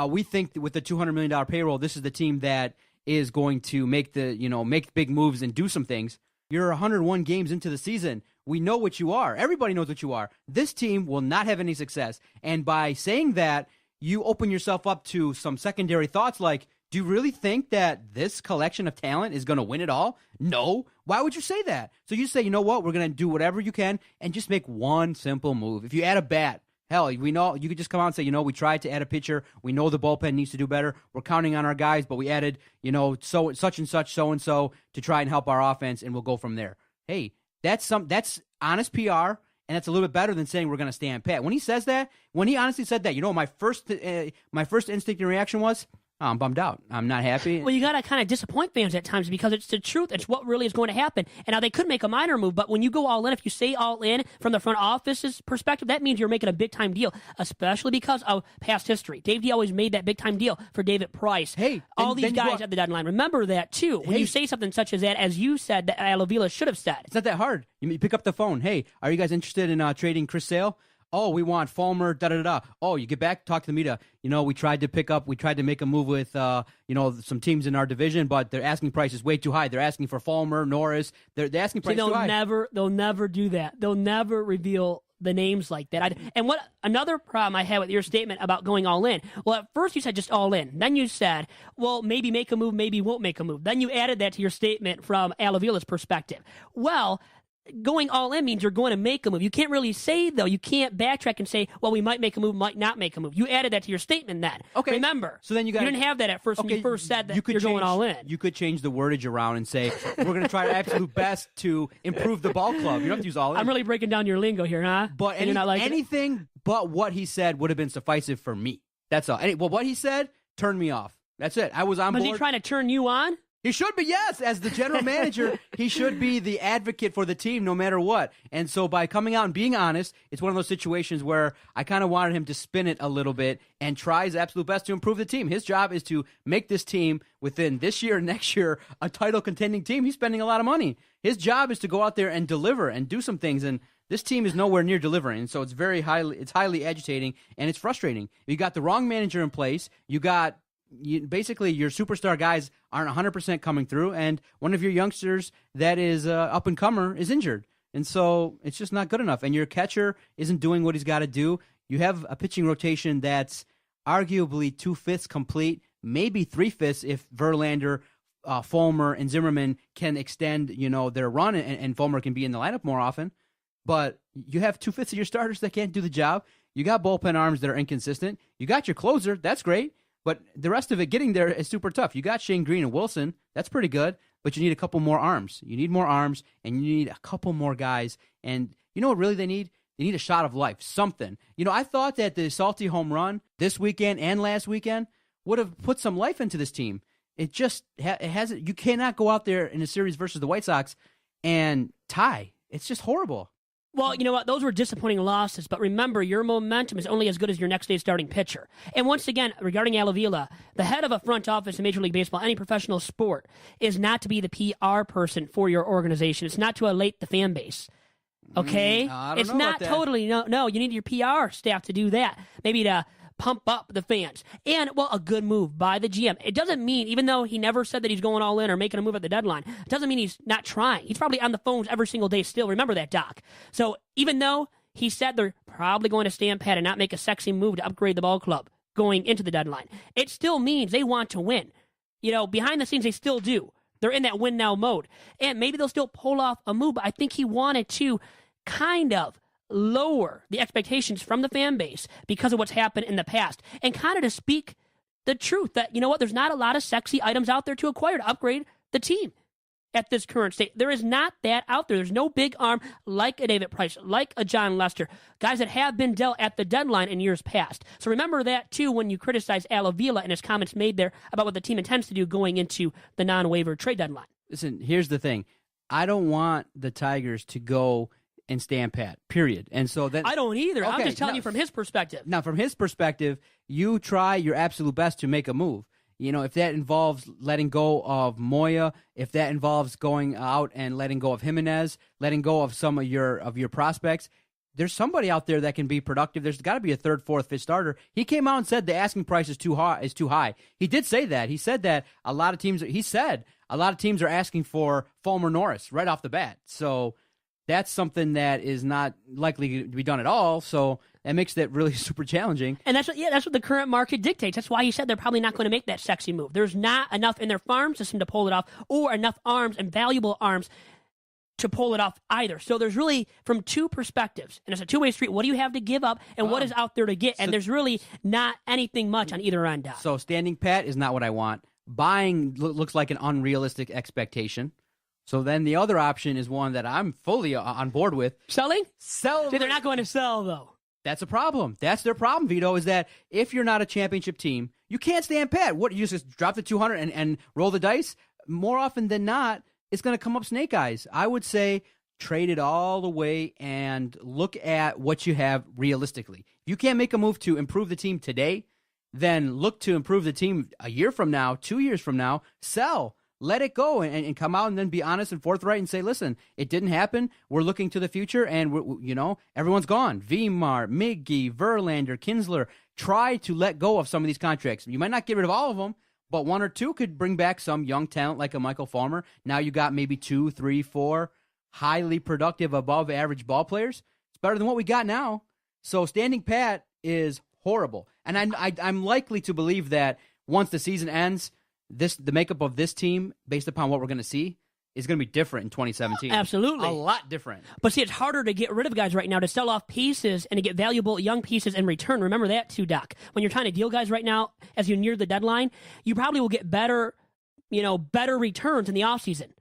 we think that with the $200 million payroll, this is the team that is going to make make big moves and do some things. You're 101 games into the season. We know what you are. Everybody knows what you are. This team will not have any success. And by saying that, you open yourself up to some secondary thoughts like, do you really think that this collection of talent is going to win it all? No. Why would you say that? So you say, you know what? We're going to do whatever you can and just make one simple move. If you add a bat, hell, we know you could just come out and say, we tried to add a pitcher. We know the bullpen needs to do better. We're counting on our guys, but we added, such and such, so and so to try and help our offense, and we'll go from there. Hey, that's honest PR, and that's a little bit better than saying we're going to stay on pat. When he says that, when he honestly said that, my first instinct and reaction was, oh, I'm bummed out. I'm not happy. Well, you got to kind of disappoint fans at times because it's the truth. It's what really is going to happen. And now they could make a minor move, but when you go all in, if you say all in from the front office's perspective, that means you're making a big-time deal, especially because of past history. Dave D always made that big-time deal for David Price. Hey, all these guys at the deadline. Remember that, too. When you say something such as that, as you said, that Avila should have said. It's not that hard. You pick up the phone. Hey, are you guys interested in trading Chris Sale? Oh, we want Fulmer, da-da-da. Oh, you get back, talk to the media. We tried to make a move with, some teams in our division, but their asking price is way too high. They're asking for Fulmer, Norris. They're asking price too high. They'll never do that. They'll never reveal the names like that. And what another problem I had with your statement about going all in. Well, at first you said just all in. Then you said, well, maybe make a move, maybe won't make a move. Then you added that to your statement from Avila's perspective. Well, going all in means you're going to make a move. You can't really say, though, you can't backtrack and say, well, we might make a move, might not make a move. You added that to your statement then. Okay. Remember. So then you didn't have that at first when you first said that you're going all in. You could change the wordage around and say, we're going to try our absolute best to improve the ball club. You don't have to use all in. I'm really breaking down your lingo here, huh? But you're not anything but what he said would have been sufficient for me. That's all. Well, what he said turned me off. That's it. I was on board. Was he trying to turn you on? He should be, yes. As the general manager, he should be the advocate for the team no matter what. And so by coming out and being honest, it's one of those situations where I kind of wanted him to spin it a little bit and try his absolute best to improve the team. His job is to make this team within this year and next year a title contending team. He's spending a lot of money. His job is to go out there and deliver and do some things. And this team is nowhere near delivering. And so it's highly agitating and it's frustrating. You got the wrong manager in place. Basically, your superstar guys aren't 100% coming through, and one of your youngsters that is up-and-comer is injured. And so it's just not good enough. And your catcher isn't doing what he's got to do. You have a pitching rotation that's arguably 2/5 complete, maybe 3/5 if Verlander, Fulmer, and Zimmerman can extend their run, and Fulmer can be in the lineup more often. But you have 2/5 of your starters that can't do the job. You got bullpen arms that are inconsistent. You got your closer. That's great. But the rest of it, getting there is super tough. You got Shane Green and Wilson. That's pretty good. But you need a couple more arms. You need more arms, and you need a couple more guys. And you know what really they need? They need a shot of life, something. I thought that the salty home run this weekend and last weekend would have put some life into this team. It just it hasn't. You cannot go out there in a series versus the White Sox and tie. It's just horrible. Well, you know what? Those were disappointing losses, but remember, your momentum is only as good as your next day's starting pitcher. And once again, regarding Avila, the head of a front office in Major League Baseball, any professional sport, is not to be the PR person for your organization. It's not to elate the fan base. Okay? I don't It's know not about that. totally, no, you need your PR staff to do that. Maybe to pump up the fans. And, well, a good move by the GM. It doesn't mean, even though he never said that he's going all in or making a move at the deadline, it doesn't mean he's not trying. He's probably on the phones every single day still. Remember that, Doc. So even though he said they're probably going to stand pat and not make a sexy move to upgrade the ball club going into the deadline, it still means they want to win. Behind the scenes, they still do. They're in that win now mode. And maybe they'll still pull off a move, but I think he wanted to kind of lower the expectations from the fan base because of what's happened in the past and kind of to speak the truth that, there's not a lot of sexy items out there to acquire to upgrade the team at this current state. There is not that out there. There's no big arm like a David Price, like a John Lester, guys that have been dealt at the deadline in years past. So remember that, too, when you criticize Avila and his comments made there about what the team intends to do going into the non-waiver trade deadline. Listen, here's the thing. I don't want the Tigers to go and stand pat, period. And so then I don't either. Okay, I'm just telling you from his perspective. Now, from his perspective, you try your absolute best to make a move. If that involves letting go of Moya, if that involves going out and letting go of Jimenez, letting go of some of your prospects, there's somebody out there that can be productive. There's got to be a third, fourth, fifth starter. He came out and said the asking price is too high. He did say that. He said that a lot of teams are asking for Fulmer Norris right off the bat. So that's something that is not likely to be done at all. So that makes that really super challenging. And that's what the current market dictates. That's why he said they're probably not going to make that sexy move. There's not enough in their farm system to pull it off, or enough arms and valuable arms to pull it off either. So there's really, from two perspectives, and it's a two-way street. What do you have to give up, and what is out there to get? And there's really not anything much on either end. Doc. So standing pat is not what I want. Buying looks like an unrealistic expectation. So then the other option is one that I'm fully on board with. Selling? Sell. See, they're not going to sell, though. That's a problem. That's their problem, Vito, is that if you're not a championship team, you can't stand pat. What, you just drop the 200 and roll the dice? More often than not, it's going to come up snake eyes. I would say trade it all the way and look at what you have realistically. If you can't make a move to improve the team today, then look to improve the team a year from now, 2 years from now, sell. Let it go and come out and then be honest and forthright and say, listen, it didn't happen. We're looking to the future, and everyone's gone. Vmar, Miggy, Verlander, Kinsler. Try to let go of some of these contracts. You might not get rid of all of them, but one or two could bring back some young talent like a Michael Fulmer. Now you got maybe 2, 3, 4 highly productive, above average ball players. It's better than what we got now. So standing pat is horrible, and I'm likely to believe that once the season ends, the makeup of this team, based upon what we're going to see, is going to be different in 2017. Absolutely. A lot different. But see, it's harder to get rid of guys right now, to sell off pieces and to get valuable young pieces in return. Remember that too, Doc. When you're trying to deal guys right now, as you near the deadline, you probably will get better returns in the offseason.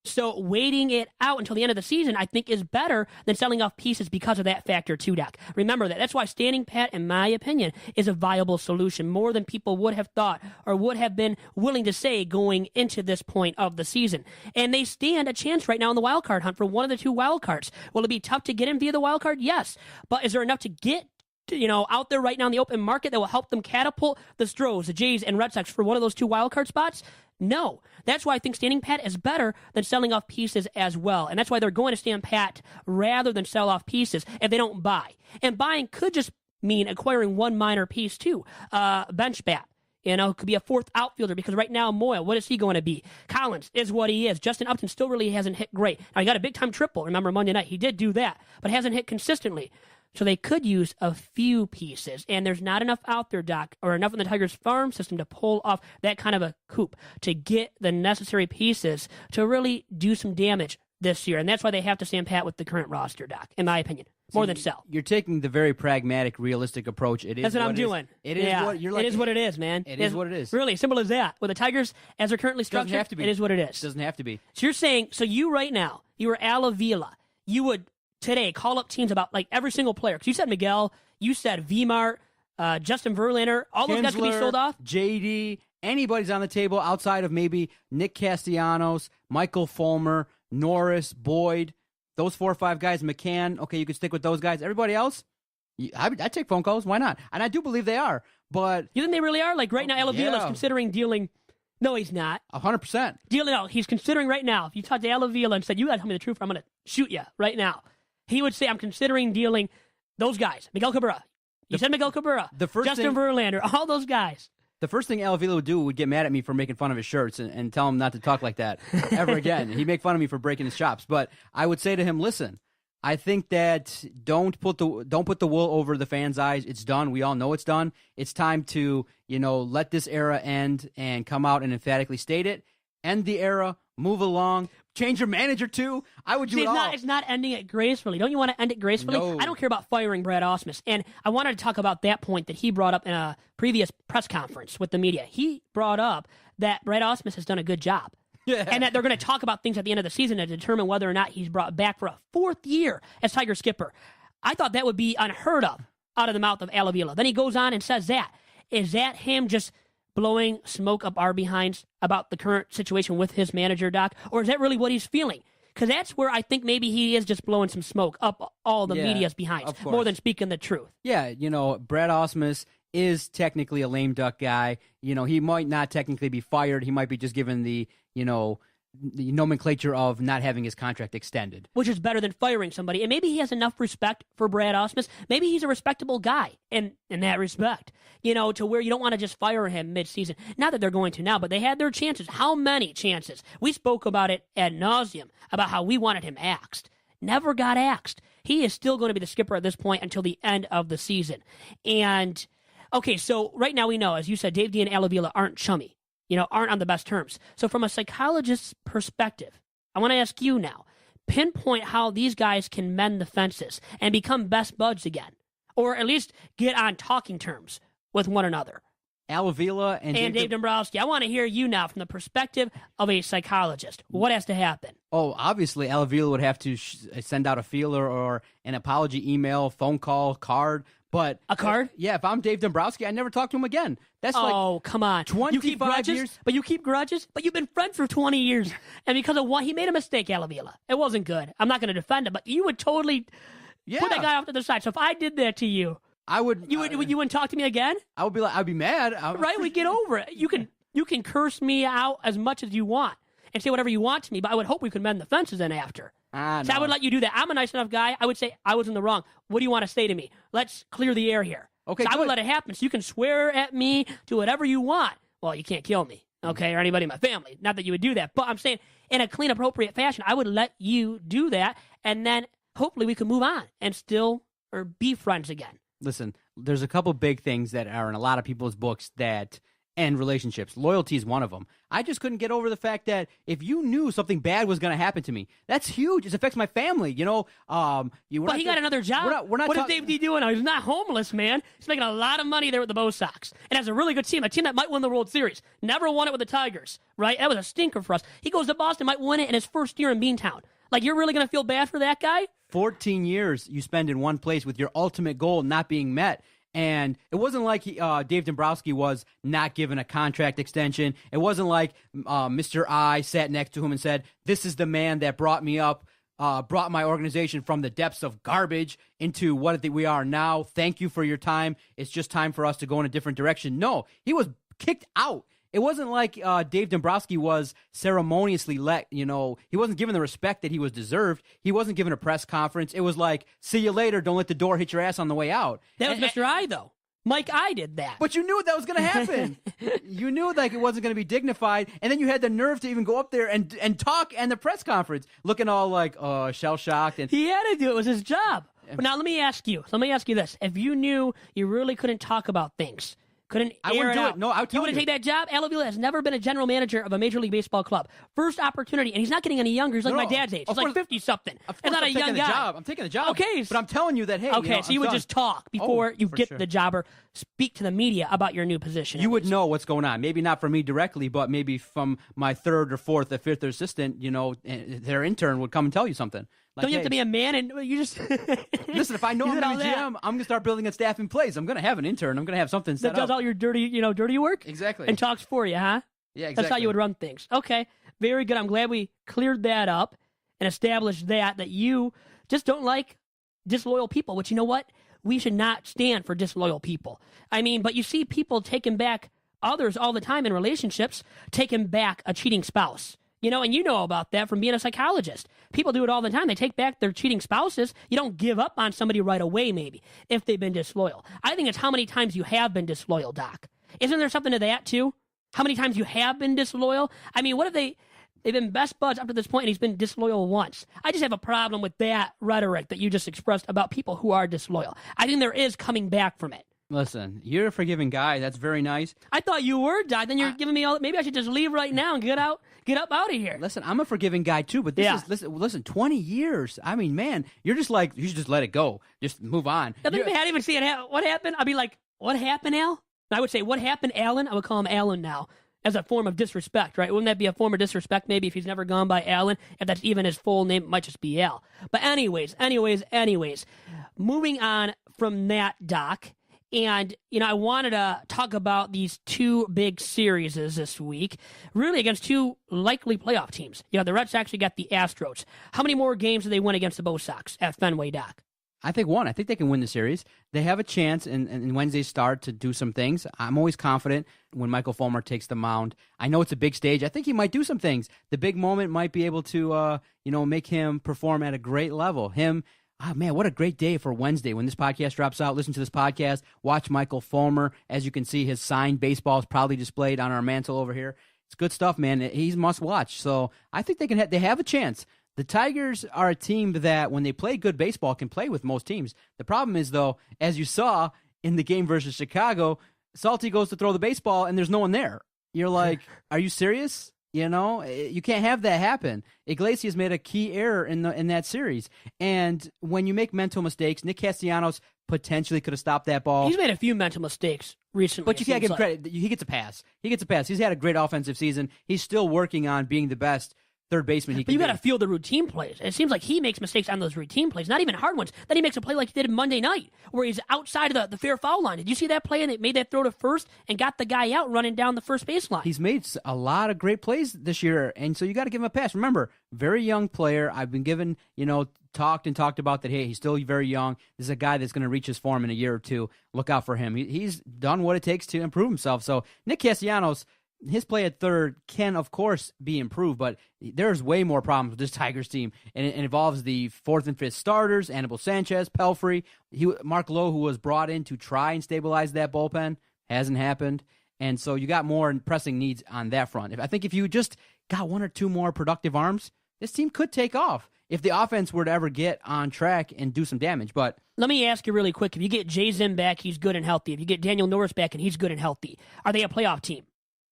So waiting it out until the end of the season, I think, is better than selling off pieces because of that factor too, Doc. Remember that. That's why standing pat, in my opinion, is a viable solution, more than people would have thought or would have been willing to say going into this point of the season. And they stand a chance right now in the wild card hunt for one of the two wild cards. Will it be tough to get in via the wild card? Yes. But is there enough to get out there right now in the open market that will help them catapult the Stros, the Jays, and Red Sox for one of those two wild card spots? No. That's why I think standing pat is better than selling off pieces as well. And that's why they're going to stand pat rather than sell off pieces if they don't buy. And buying could just mean acquiring one minor piece too. Bench bat. Could be a fourth outfielder, because right now, Moya, what is he going to be? Collins is what he is. Justin Upton still really hasn't hit great. Now, he got a big-time triple, remember, Monday night. He did do that, but hasn't hit consistently. So they could use a few pieces, and there's not enough out there, Doc, or enough in the Tigers farm system to pull off that kind of a coup, to get the necessary pieces to really do some damage this year. And that's why they have to stand pat with the current roster, Doc, in my opinion, more than sell. You're taking the very pragmatic, realistic approach. That's what I'm doing. It is what you're like. It is what it is, man. It is what it is. Really, simple as that. With the Tigers, as they're currently structured, doesn't have to be. It is what it is. It doesn't have to be. So you're saying, you right now, you were Avila, you would today call up teams about like every single player, because you said Miguel, you said Vmart, Justin Verlander, all those guys could be sold off. JD, anybody's on the table outside of maybe Nick Castellanos, Michael Fulmer, Norris, Boyd, those 4 or 5 guys, McCann. Okay, you could stick with those guys. Everybody else, I'd take phone calls. Why not? And I do believe they are. But you think they really are? Like right now, Avila is considering dealing. No, he's not. 100%. No, he's considering right now. If you talk to Avila and said, "You got to tell me the truth, or I'm going to shoot you right now," he would say, I'm considering dealing those guys. Miguel Cabrera. You said Miguel Cabrera. Justin Verlander. All those guys. The first thing Avila would do would get mad at me for making fun of his shirts and tell him not to talk like that ever again. He'd make fun of me for breaking his chops. But I would say to him, listen, I think that don't put the wool over the fans' eyes. It's done. We all know it's done. It's time to, let this era end and come out and emphatically state it. End the era. Move along. Change your manager, too. I would do it all. It's not ending it gracefully. Don't you want to end it gracefully? No. I don't care about firing Brad Ausmus. And I wanted to talk about that point that he brought up in a previous press conference with the media. He brought up that Brad Ausmus has done a good job. Yeah. And that they're going to talk about things at the end of the season to determine whether or not he's brought back for a 4th year as Tiger skipper. I thought that would be unheard of out of the mouth of Avila. Then he goes on and says that. Is that him just blowing smoke up our behinds about the current situation with his manager, Doc? Or is that really what he's feeling? Because that's where I think maybe he is just blowing some smoke up all the media's behinds, more than speaking the truth. Yeah, Brad Ausmus is technically a lame duck guy. He might not technically be fired. He might be just given the nomenclature of not having his contract extended. Which is better than firing somebody. And maybe he has enough respect for Brad Ausmus. Maybe he's a respectable guy in that respect, to where you don't want to just fire him mid-season. Not that they're going to now, but they had their chances. How many chances? We spoke about it ad nauseum, about how we wanted him axed. Never got axed. He is still going to be the skipper at this point until the end of the season. And, okay, so right now we know, as you said, Dave D and Avila aren't chummy. Aren't on the best terms. So from a psychologist's perspective, I want to ask you now, pinpoint how these guys can mend the fences and become best buds again, or at least get on talking terms with one another. Avila and Dave Dombrowski. I want to hear you now from the perspective of a psychologist. What has to happen? Oh, obviously, Avila would have to send out a feeler or an apology email, phone call, card. But a card? Yeah, if I'm Dave Dombrowski, I never talk to him again. That's come on. 25 years. But you keep grudges? But you've been friends for 20 years. And because of what, he made a mistake, Avila. It wasn't good. I'm not going to defend him, but you would totally put that guy off to the side. So if I did that to you, I would. You wouldn't talk to me again? I would be like, I'd be mad. Right? We get over it. You can curse me out as much as you want and say whatever you want to me, but I would hope we could mend the fences then after. So I would let you do that. I'm a nice enough guy. I would say I was in the wrong. What do you want to say to me? Let's clear the air here. Okay, so I would let it happen. So you can swear at me, do whatever you want. Well, you can't kill me, okay, or anybody in my family. Not that you would do that, but I'm saying in a clean, appropriate fashion, I would let you do that, and then hopefully we can move on and still or be friends again. Listen, there's a couple big things that are in a lot of people's books that end relationships. Loyalty is one of them. I just couldn't get over the fact that if you knew something bad was going to happen to me, that's huge. It affects my family. But he got another job. What is Dave D doing now? He's not homeless, man. He's making a lot of money there with the Bo Sox and has a really good team, a team that might win the World Series. Never won it with the Tigers, right? That was a stinker for us. He goes to Boston, might win it in his first year in Beantown. Like, you're really going to feel bad for that guy? 14 years you spend in one place with your ultimate goal not being met. And it wasn't like Dave Dombrowski was not given a contract extension. It wasn't like Mr. I sat next to him and said, this is the man that brought me up, brought my organization from the depths of garbage into what we are now. Thank you for your time. It's just time for us to go in a different direction. No, he was kicked out. It wasn't like Dave Dombrowski was ceremoniously he wasn't given the respect that he was deserved. He wasn't given a press conference. It was like, see you later, don't let the door hit your ass on the way out. That was Mr. I, though. Mike I did that. But you knew that was going to happen. You knew like it wasn't going to be dignified, and then you had the nerve to even go up there and talk in the press conference, looking all like shell-shocked. And he had to do it. It was his job. But now let me ask you this. If you knew you really couldn't talk about things, I wouldn't do it. It. No, I would tell you. Wouldn't take that job? Avila has never been a general manager of a Major League Baseball club. First opportunity, and he's not getting any younger. He's like my dad's age. He's like 50-something. He's not a young guy. I'm taking the job. Okay. But I'm telling you that, hey. Okay, so you would just talk before you get the job or speak to the media about your new position. You would know what's going on. Maybe not from me directly, but maybe from my third or fourth or fifth assistant, their intern would come and tell you something. Like, don't you have to be a man and you just listen? If I know I'm going to be GM, I'm going to start building a staff in place. I'm going to have an intern. I'm going to have something set up that does all your dirty work. Exactly. And talks for you, huh? Yeah, exactly. That's how you would run things. Okay, very good. I'm glad we cleared that up and established that you just don't like disloyal people. Which, you know what? We should not stand for disloyal people. I mean, but you see people taking back others all the time in relationships, taking back a cheating spouse. And you know about that from being a psychologist. People do it all the time. They take back their cheating spouses. You don't give up on somebody right away, maybe, if they've been disloyal. I think it's how many times you have been disloyal, Doc. Isn't there something to that, too? How many times you have been disloyal? I mean, what if they've been best buds up to this point and he's been disloyal once? I just have a problem with that rhetoric that you just expressed about people who are disloyal. I think there is coming back from it. Listen, you're a forgiving guy. That's very nice. I thought you were, Doc. Then you're giving me all. Maybe I should just leave right now and get up out of here. Listen, I'm a forgiving guy too, but this is listen. 20 years. I mean, man, you're just like you should just let it go. Just move on. I think I even see it. What happened? I'd be like, "What happened, Al?" And I would say, "What happened, Alan?" I would call him Alan now, as a form of disrespect, right? Wouldn't that be a form of disrespect? Maybe if he's never gone by Alan, if that's even his full name, it might just be Al. But anyways, moving on from that, Doc. And, I wanted to talk about these two big series this week, really against two likely playoff teams. The Red Sox, you got the Astros. How many more games do they win against the Bo Sox at Fenway, Doc? I think one. I think they can win the series. They have a chance in Wednesday's start to do some things. I'm always confident when Michael Fulmer takes the mound. I know it's a big stage. I think he might do some things. The big moment might be able to, make him perform at a great level. Oh, man, what a great day for Wednesday. When this podcast drops out, listen to this podcast, watch Michael Fulmer. As you can see, his signed baseball is probably displayed on our mantle over here. It's good stuff, man. He's must watch. So I think they have a chance. The Tigers are a team that, when they play good baseball, can play with most teams. The problem is, though, as you saw in the game versus Chicago, Salty goes to throw the baseball, and there's no one there. You're like, are you serious? You can't have that happen. Iglesias made a key error in that series. And when you make mental mistakes, Nick Castellanos potentially could have stopped that ball. He's made a few mental mistakes recently. But you can't give him credit. He gets a pass. He's had a great offensive season. He's still working on being the best third baseman he can be. But you got to feel the routine plays. It seems like he makes mistakes on those routine plays, not even hard ones. Then he makes a play like he did Monday night, where he's outside of the fair foul line. Did you see that play? And it made that throw to first and got the guy out running down the first baseline. He's made a lot of great plays this year, and so you got to give him a pass. Remember, very young player. I've been given, talked about that. Hey, he's still very young. This is a guy that's going to reach his form in a year or two. Look out for him. He's done what it takes to improve himself. So Nick Castellanos, his play at third can, of course, be improved, but there's way more problems with this Tigers team, and it involves the fourth and fifth starters, Anibal Sanchez, Pelfrey, Mark Lowe, who was brought in to try and stabilize that bullpen, hasn't happened, and so you got more pressing needs on that front. I think if you just got one or two more productive arms, this team could take off if the offense were to ever get on track and do some damage. But let me ask you really quick, if you get Jay Zim back, he's good and healthy. If you get Daniel Norris back and he's good and healthy, are they a playoff team?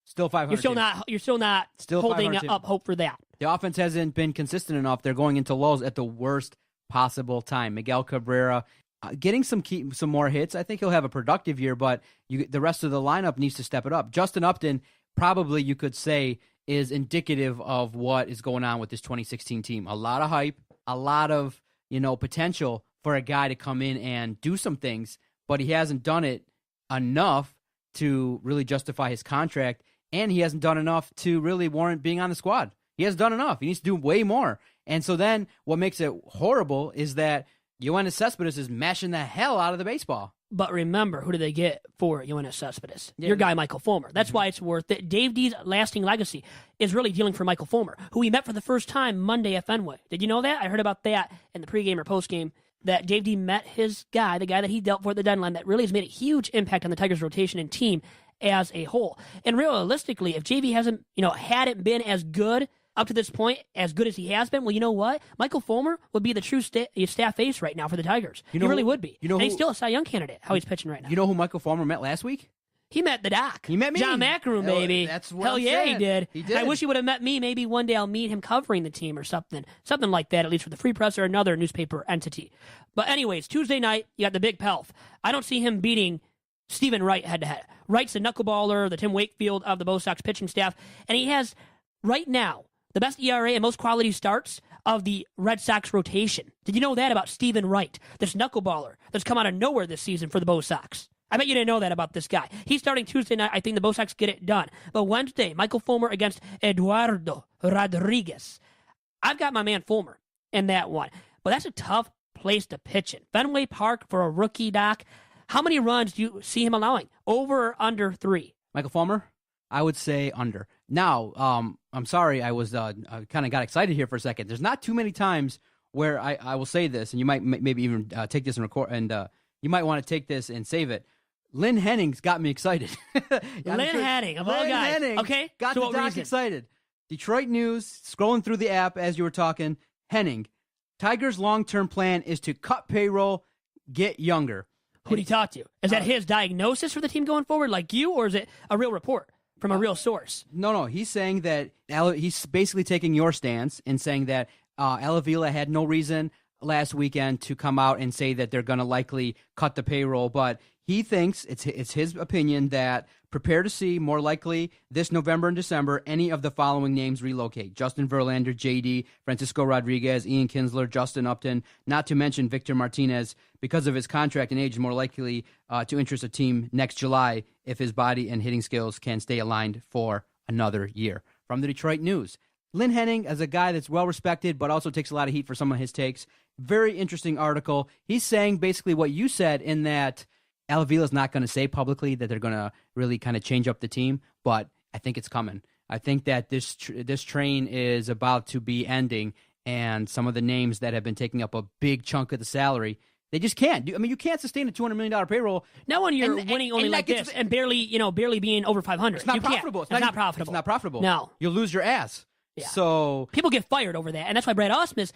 Still 500. You're still not holding up hope for that. The offense hasn't been consistent enough. They're going into lulls at the worst possible time. Miguel Cabrera getting some more hits. I think he'll have a productive year, but the rest of the lineup needs to step it up. Justin Upton, probably you could say, is indicative of what is going on with this 2016 team. A lot of hype, a lot of potential for a guy to come in and do some things, but he hasn't done it enough to really justify his contract. And he hasn't done enough to really warrant being on the squad. He hasn't done enough. He needs to do way more. And so then what makes it horrible is that Yoenis Cespedes is mashing the hell out of the baseball. But remember, who do they get for Yoenis Cespedes? Your guy, Michael Fulmer. That's why it's worth it. Dave D's lasting legacy is really dealing for Michael Fulmer, who we met for the first time Monday at Fenway. Did you know that? I heard about that in the pregame or postgame, that Dave D met his guy, the guy that he dealt for at the deadline, that really has made a huge impact on the Tigers' rotation and team as a whole. And realistically, if JV hasn't, hadn't been as good up to this point, as good as he has been, well, you know what? Michael Fulmer would be the true staff ace right now for the Tigers. He really would be. And he's still a Cy Young candidate, how he's pitching right now. You know who Michael Fulmer met last week? He met the Doc. He met me. John McEnroe, baby. That's what Hell I'm yeah, saying. he did. He did. I wish he would have met me. Maybe one day I'll meet him covering the team or something. Something like that, at least for the Free Press or another newspaper entity. But anyways, Tuesday night, you got the Big Pelf. I don't see him beating Stephen Wright head-to-head. Wright's the knuckleballer, the Tim Wakefield of the Bo Sox pitching staff, and he has, right now, the best ERA and most quality starts of the Red Sox rotation. Did you know that about Stephen Wright, this knuckleballer that's come out of nowhere this season for the Bo Sox? I bet you didn't know that about this guy. He's starting Tuesday night. I think the Bo Sox get it done. But Wednesday, Michael Fulmer against Eduardo Rodriguez. I've got my man Fulmer in that one. But that's a tough place to pitch in. Fenway Park for a rookie, Doc. How many runs do you see him allowing? Over or under 3? Michael Fulmer? I would say under. Now, I'm sorry, I was I kind of got excited here for a second. There's not too many times where I will say this, and you might maybe even take this and record, and you might want to take this and save it. Lynn Henning's got me excited. Lynn Henning, of all guys. Henning Okay, got so the what doc reason? excited. Detroit News, scrolling through the app as you were talking. Henning, Tigers' long-term plan is to cut payroll, get younger. Who did he talk to? Is that his diagnosis for the team going forward, like you, or is it a real report from a real source? No. He's saying that he's basically taking your stance and saying that Avila had no reason last weekend to come out and say that they're going to likely cut the payroll, but he thinks it's his opinion that prepare to see more likely this November and December any of the following names relocate: Justin Verlander, JD, Francisco Rodriguez, Ian Kinsler, Justin Upton, not to mention Victor Martinez, because of his contract and age, is more likely to interest a team next July if his body and hitting skills can stay aligned for another year. From the Detroit News. Lynn Henning, as a guy that's well-respected but also takes a lot of heat for some of his takes, very interesting article. He's saying basically what you said, in that Avila's not going to say publicly that they're going to really kind of change up the team, but I think it's coming. I think that this train is about to be ending, and some of the names that have been taking up a big chunk of the salary, they just can't. I mean, you can't sustain a $200 million payroll. Not when you're winning only like this and barely being over 500. It's not profitable. It's not profitable. It's not profitable. No. You'll lose your ass. Yeah. So people get fired over that, and that's why Brad Ausmus,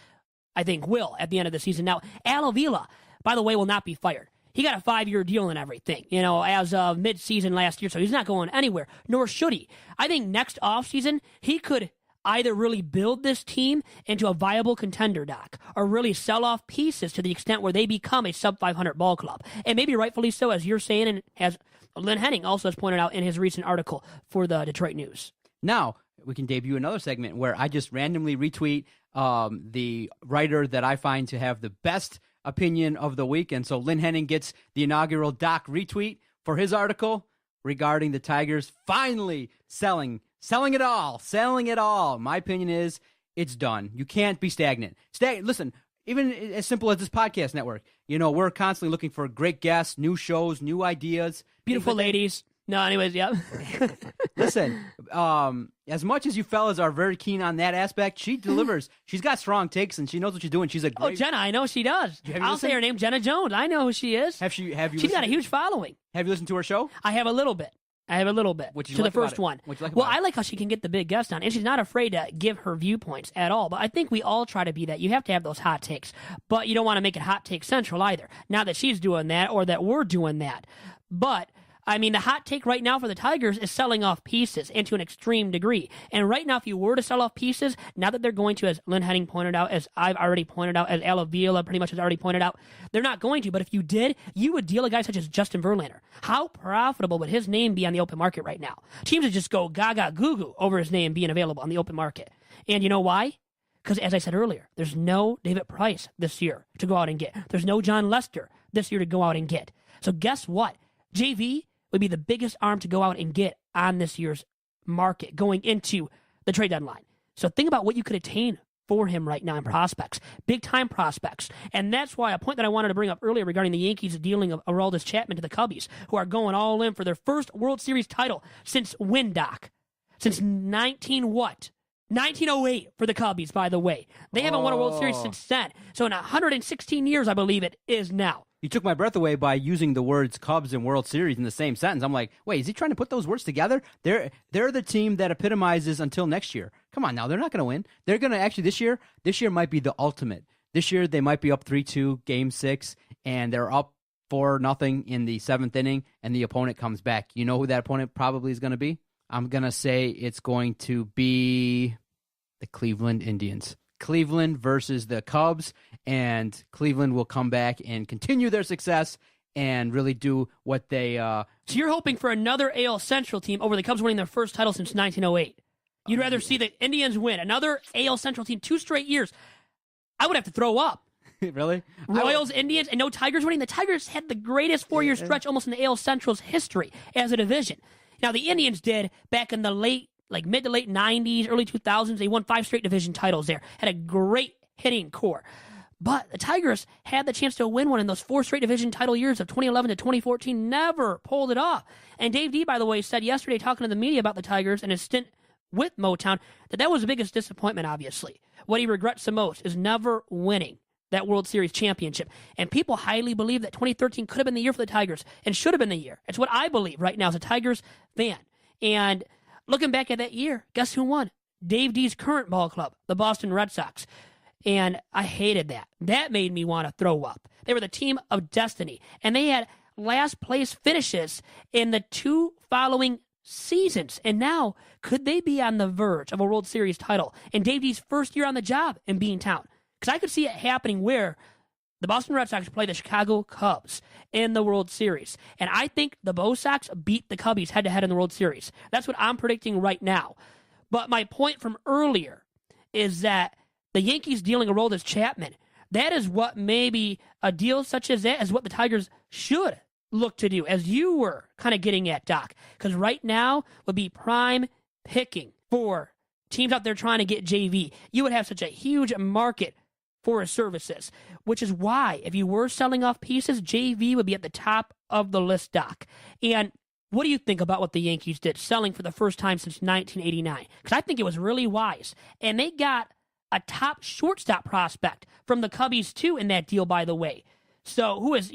I think, will at the end of the season. Now, Avila, by the way, will not be fired. He got a 5-year deal and everything, as of mid-season last year, so he's not going anywhere, nor should he. I think next offseason, he could either really build this team into a viable contender, Doc, or really sell off pieces to the extent where they become a sub-500 ball club. And maybe rightfully so, as you're saying, and as Lynn Henning also has pointed out in his recent article for the Detroit News. Now, we can debut another segment where I just randomly retweet the writer that I find to have the best opinion of the week. And so Lynn Henning gets the inaugural Doc retweet for his article regarding the Tigers finally selling it all. My opinion is it's done. You can't be stagnant. Listen, even as simple as this podcast network, we're constantly looking for great guests, new shows, new ideas. Beautiful ladies. No, anyways, yeah. Listen, as much as you fellas are very keen on that aspect, she delivers. She's got strong takes, and she knows what she's doing. She's a great... Oh, Jenna, I know she does. I'll say her name, Jenna Jones. I know who she is. Have you? She's got a huge following. Have you listened to her show? I have a little bit. What you to like the first one. What you like well, about I like how she can get the big guest on, and she's not afraid to give her viewpoints at all. But I think we all try to be that. You have to have those hot takes, but you don't want to make it hot take central either. Not that she's doing that or that we're doing that. But I mean, the hot take right now for the Tigers is selling off pieces, and to an extreme degree. And right now, if you were to sell off pieces, now that they're going to, as Lynn Henning pointed out, as I've already pointed out, as Avila pretty much has already pointed out, they're not going to. But if you did, you would deal a guy such as Justin Verlander. How profitable would his name be on the open market right now? Teams would just go gaga goo-goo over his name being available on the open market. And you know why? Because, as I said earlier, there's no David Price this year to go out and get. There's no John Lester this year to go out and get. So guess what? JV would be the biggest arm to go out and get on this year's market going into the trade deadline. So think about what you could attain for him right now in prospects, big-time prospects. And that's why a point that I wanted to bring up earlier regarding the Yankees dealing of Aroldis Chapman to the Cubbies, who are going all in for their first World Series title since when, Doc? Since 1908 for the Cubbies, by the way. They haven't won a World Series since then. So in 116 years, I believe it is now. You took my breath away by using the words Cubs and World Series in the same sentence. I'm like, wait, is he trying to put those words together? They're the team that epitomizes until next year. Come on now, they're not going to win. They're going to actually this year might be the ultimate. This year they might be up 3-2, Game 6, and they're up 4-0 in the 7th inning, and the opponent comes back. You know who that opponent probably is going to be? I'm going to say it's going to be the Cleveland Indians. Cleveland versus the Cubs, and Cleveland will come back and continue their success and really do what they... So you're hoping for another AL Central team over the Cubs winning their first title since 1908. You'd rather see the Indians win another AL Central team 2 straight years. I would have to throw up. Really? Royals, Indians, and no Tigers winning. The Tigers had the greatest 4-year stretch almost in the AL Central's history as a division. Now, the Indians did back in the mid to late 90s, early 2000s. They won 5 straight division titles there. Had a great hitting core. But the Tigers had the chance to win one in those 4 straight division title years of 2011 to 2014. Never pulled it off. And Dave D, by the way, said yesterday talking to the media about the Tigers and his stint with Motown, that was the biggest disappointment, obviously. What he regrets the most is never winning that World Series championship. And people highly believe that 2013 could have been the year for the Tigers and should have been the year. It's what I believe right now as a Tigers fan. And looking back at that year, guess who won? Dave D's current ball club, the Boston Red Sox. And I hated that. That made me want to throw up. They were the team of destiny. And they had last place finishes in the 2 following seasons. And now, could they be on the verge of a World Series title in Dave D's first year on the job in Beantown? Because I could see it happening where the Boston Red Sox play the Chicago Cubs in the World Series. And I think the Bo Sox beat the Cubbies head-to-head in the World Series. That's what I'm predicting right now. But my point from earlier is that the Yankees dealing Aroldis Chapman, that is what maybe a deal such as that is what the Tigers should look to do, as you were kind of getting at, Doc. Because right now would be prime picking for teams out there trying to get JV. You would have such a huge market for his services, which is why if you were selling off pieces, JV would be at the top of the list, Doc. And what do you think about what the Yankees did, selling for the first time since 1989? Because I think it was really wise. And they got a top shortstop prospect from the Cubbies, too, in that deal, by the way. So who is,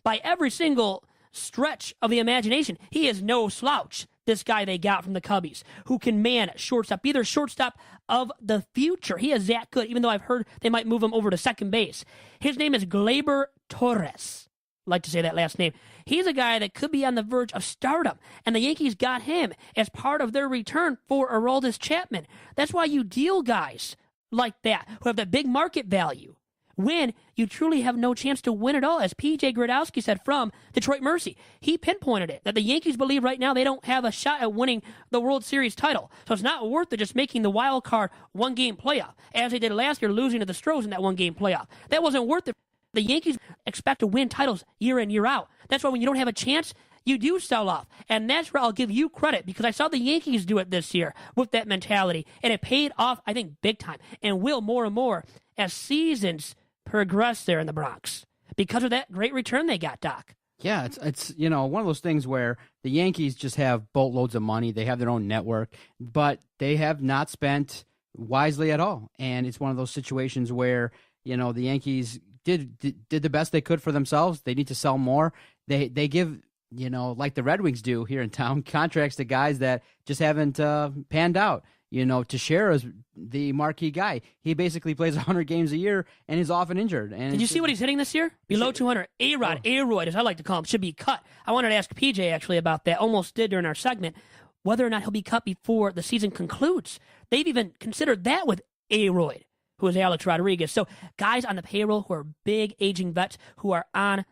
by every single stretch of the imagination, he is no slouch, this guy they got from the Cubbies, who can man shortstop, be their shortstop of the future. He is that good, even though I've heard they might move him over to second base. His name is Gleyber Torres. I like to say that last name. He's a guy that could be on the verge of stardom, and the Yankees got him as part of their return for Aroldis Chapman. That's why you deal guys like that, who have that big market value, when you truly have no chance to win at all, as P.J. Gradowski said from Detroit Mercy. He pinpointed it, that the Yankees believe right now they don't have a shot at winning the World Series title. So it's not worth it just making the wild card one-game playoff, as they did last year, losing to the Stros in that one-game playoff. That wasn't worth it. The Yankees expect to win titles year in, year out. That's why when you don't have a chance, you do sell off. And that's where I'll give you credit, because I saw the Yankees do it this year with that mentality, and it paid off, I think, big time, and will more and more as seasons progress there in the Bronx because of that great return they got, Doc. Yeah, it's one of those things where the Yankees just have boatloads of money. They have their own network, but they have not spent wisely at all. And it's one of those situations where, the Yankees did the best they could for themselves. They need to sell more. They give, like the Red Wings do here in town, contracts to guys that just haven't panned out. Teixeira is the marquee guy. He basically plays 100 games a year and is often injured. And did you see what he's hitting this year? Below 200. A-Royd, as I like to call him, should be cut. I wanted to ask PJ actually about that. Almost did during our segment. Whether or not he'll be cut before the season concludes. They've even considered that with A-Royd, who is Alex Rodriguez. So guys on the payroll who are big aging vets who are on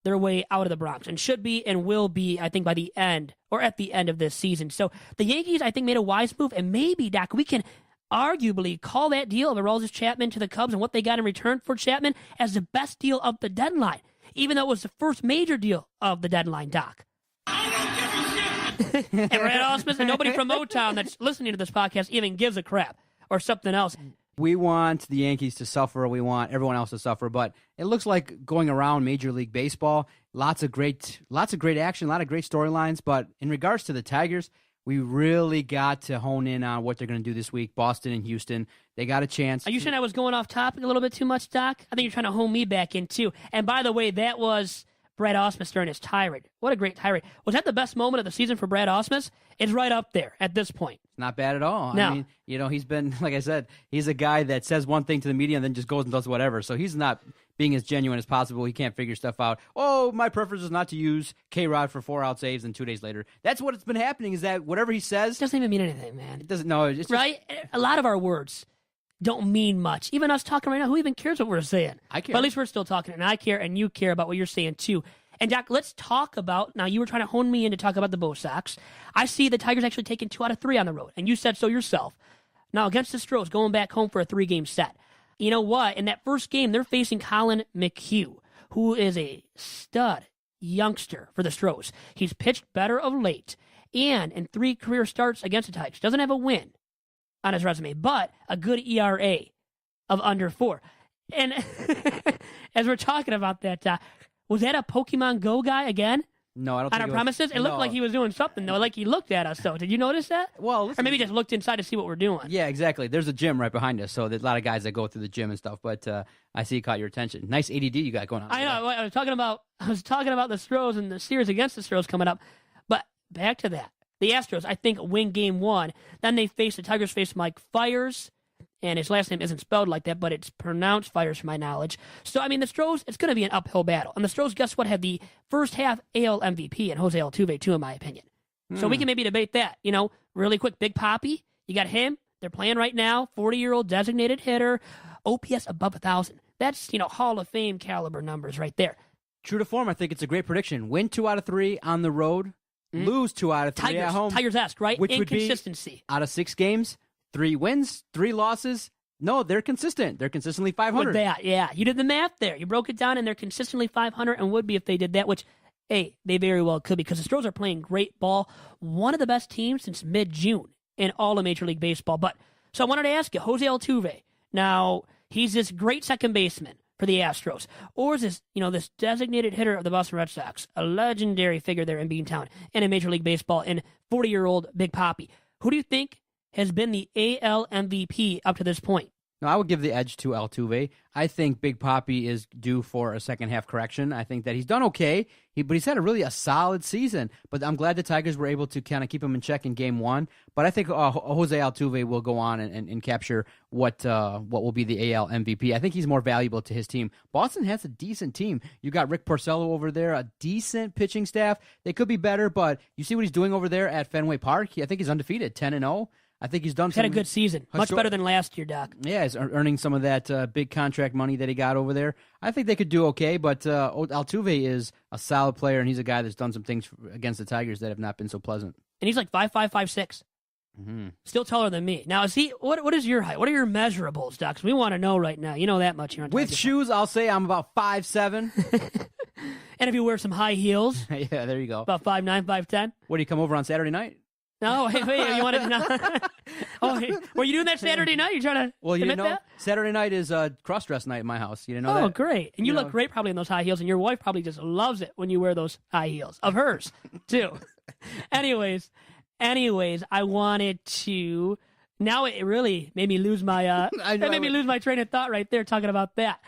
their way out of the Bronx and should be and will be, I think, by the end or at the end of this season. So the Yankees, I think, made a wise move, and maybe, Doc, we can arguably call that deal of Aroldis Chapman to the Cubs and what they got in return for Chapman as the best deal of the deadline, even though it was the first major deal of the deadline, Doc. And Brad Ausmus and nobody from Motown that's listening to this podcast even gives a crap or something else. We want the Yankees to suffer. We want everyone else to suffer. But it looks like going around Major League Baseball, lots of great action, a lot of great storylines. But in regards to the Tigers, we really got to hone in on what they're going to do this week. Boston and Houston, they got a chance. Are you saying I was going off topic a little bit too much, Doc? I think you're trying to hone me back in, too. And by the way, that was Brad Ausmus during his tirade. What a great tirade. Was that the best moment of the season for Brad Ausmus? It's right up there at this point. Not bad at all. No. I mean, he's been, like I said, he's a guy that says one thing to the media and then just goes and does whatever. So he's not being as genuine as possible. He can't figure stuff out. Oh, my preference is not to use K-Rod for 4-out saves and 2 days later. That's what it's been happening, is that whatever he says... It doesn't even mean anything, man. It doesn't, no. It's just, right? A lot of our words don't mean much. Even us talking right now, who even cares what we're saying? I care. But at least we're still talking, and I care, and you care about what you're saying, too. And, Doc, let's talk about, now you were trying to hone me in to talk about the Bo Sox. I see the Tigers actually taking 2 out of 3 on the road, and you said so yourself. Now, against the Stros, going back home for a 3-game set. You know what? In that first game, they're facing Colin McHugh, who is a stud youngster for the Stros. He's pitched better of late, and in 3 career starts against the Tigers. Doesn't have a win on his resume, but a good ERA of under 4. And as we're talking about that, was that a Pokemon Go guy again? No, I don't on think our it was- premises? It looked no. like he was doing something, though. Like he looked at us, though. Did you notice that? Well, Or listen, maybe just looked inside to see what we're doing. yeah, exactly. There's a gym right behind us, so there's a lot of guys that go through the gym and stuff. But I see it caught your attention. Nice ADD you got going on. I know. I was talking about the Stros and the series against the Stros coming up. But back to that. The Astros, I think, win game 1. Then the Tigers face Mike Fiers. And his last name isn't spelled like that, but it's pronounced Fiers from my knowledge. So, I mean, the Stros, it's going to be an uphill battle. And the Stros, guess what, had the first half AL MVP and Jose Altuve, too, in my opinion. So we can maybe debate that. Really quick, Big Papi, you got him. They're playing right now, 40-year-old designated hitter, OPS above 1,000. That's, Hall of Fame caliber numbers right there. True to form, I think it's a great prediction. Win 2 out of 3 on the road, lose 2 out of 3 at home. Tigers-esque, right? Which would be Inconsistency. out of 6 games, 3 wins, 3 losses. No, they're consistent. They're consistently 500. With that, yeah. You did the math there. You broke it down, and they're consistently 500 and would be if they did that, which, hey, they very well could because the Stros are playing great ball. One of the best teams since mid-June in all of Major League Baseball. So I wanted to ask you, Jose Altuve, now he's this great second baseman for the Astros, or is this, this designated hitter of the Boston Red Sox, a legendary figure there in Beantown and in Major League Baseball, and 40-year-old Big Papi? Who do you think has been the AL MVP up to this point? No, I would give the edge to Altuve. I think Big Papi is due for a second half correction. I think that he's done okay, but he's had a solid season. But I'm glad the Tigers were able to kind of keep him in check in game 1. But I think Jose Altuve will go on and capture what will be the AL MVP. I think he's more valuable to his team. Boston has a decent team. You got Rick Porcello over there, a decent pitching staff. They could be better, but you see what he's doing over there at Fenway Park. I think he's undefeated, 10-0. I think he's done. Had a good season, much better than last year, Doc. Yeah, he's earning some of that big contract money that he got over there. I think they could do okay, but Altuve is a solid player, and he's a guy that's done some things against the Tigers that have not been so pleasant. And he's like 5'5", 5'6". Mm-hmm. Still taller than me. Now, is he? What is your height? What are your measurables, Doc? 'Cause we want to know right now. You know that much here on With Tigers. shoes, I'll say I'm about 5'7". And if you wear some high heels, Yeah, there you go. about 5'9", 5'10". What, do you come over on Saturday night? No, hey, you wanted to know? Oh, hey, were you doing that Saturday night? You trying to Well, you admit didn't know that? Saturday night is cross-dress night in my house. You didn't know that? Oh, great. And you You look know. great probably in those high heels, and your wife probably just loves it when you wear those high heels. Of hers, too. Anyways, I wanted to... Now it really made me lose my... I know. It made me lose my train of thought right there talking about that.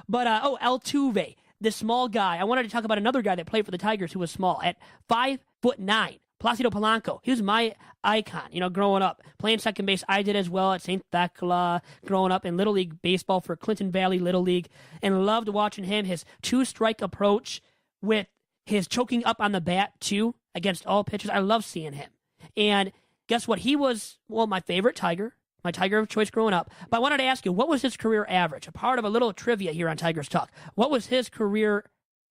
But, Altuve, the small guy. I wanted to talk about another guy that played for the Tigers who was small at 5'9". Placido Polanco, he was my icon, growing up. Playing second base, I did as well at St. Thecla, growing up in Little League Baseball for Clinton Valley Little League, and loved watching him, his two-strike approach with his choking up on the bat, too, against all pitchers. I love seeing him. And guess what? He was, my favorite Tiger, my Tiger of choice growing up. But I wanted to ask you, what was his career average? A part of a little trivia here on Tigers Talk. What was his career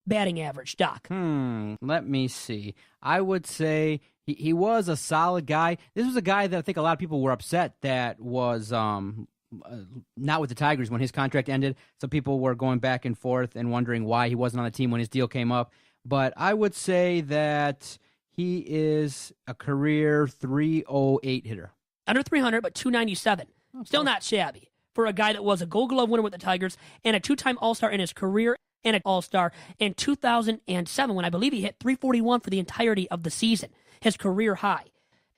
batting average, Doc? Let me see. I would say he was a solid guy. This was a guy that I think a lot of people were upset that was not with the Tigers when his contract ended. Some people were going back and forth and wondering why he wasn't on the team when his deal came up. But I would say that he is a career 308 hitter. Under 300, but 297. Still not shabby for a guy that was a Gold Glove winner with the Tigers and a two-time All-Star in his career and an All-Star in 2007 when I believe he hit 341 for the entirety of the season, his career high.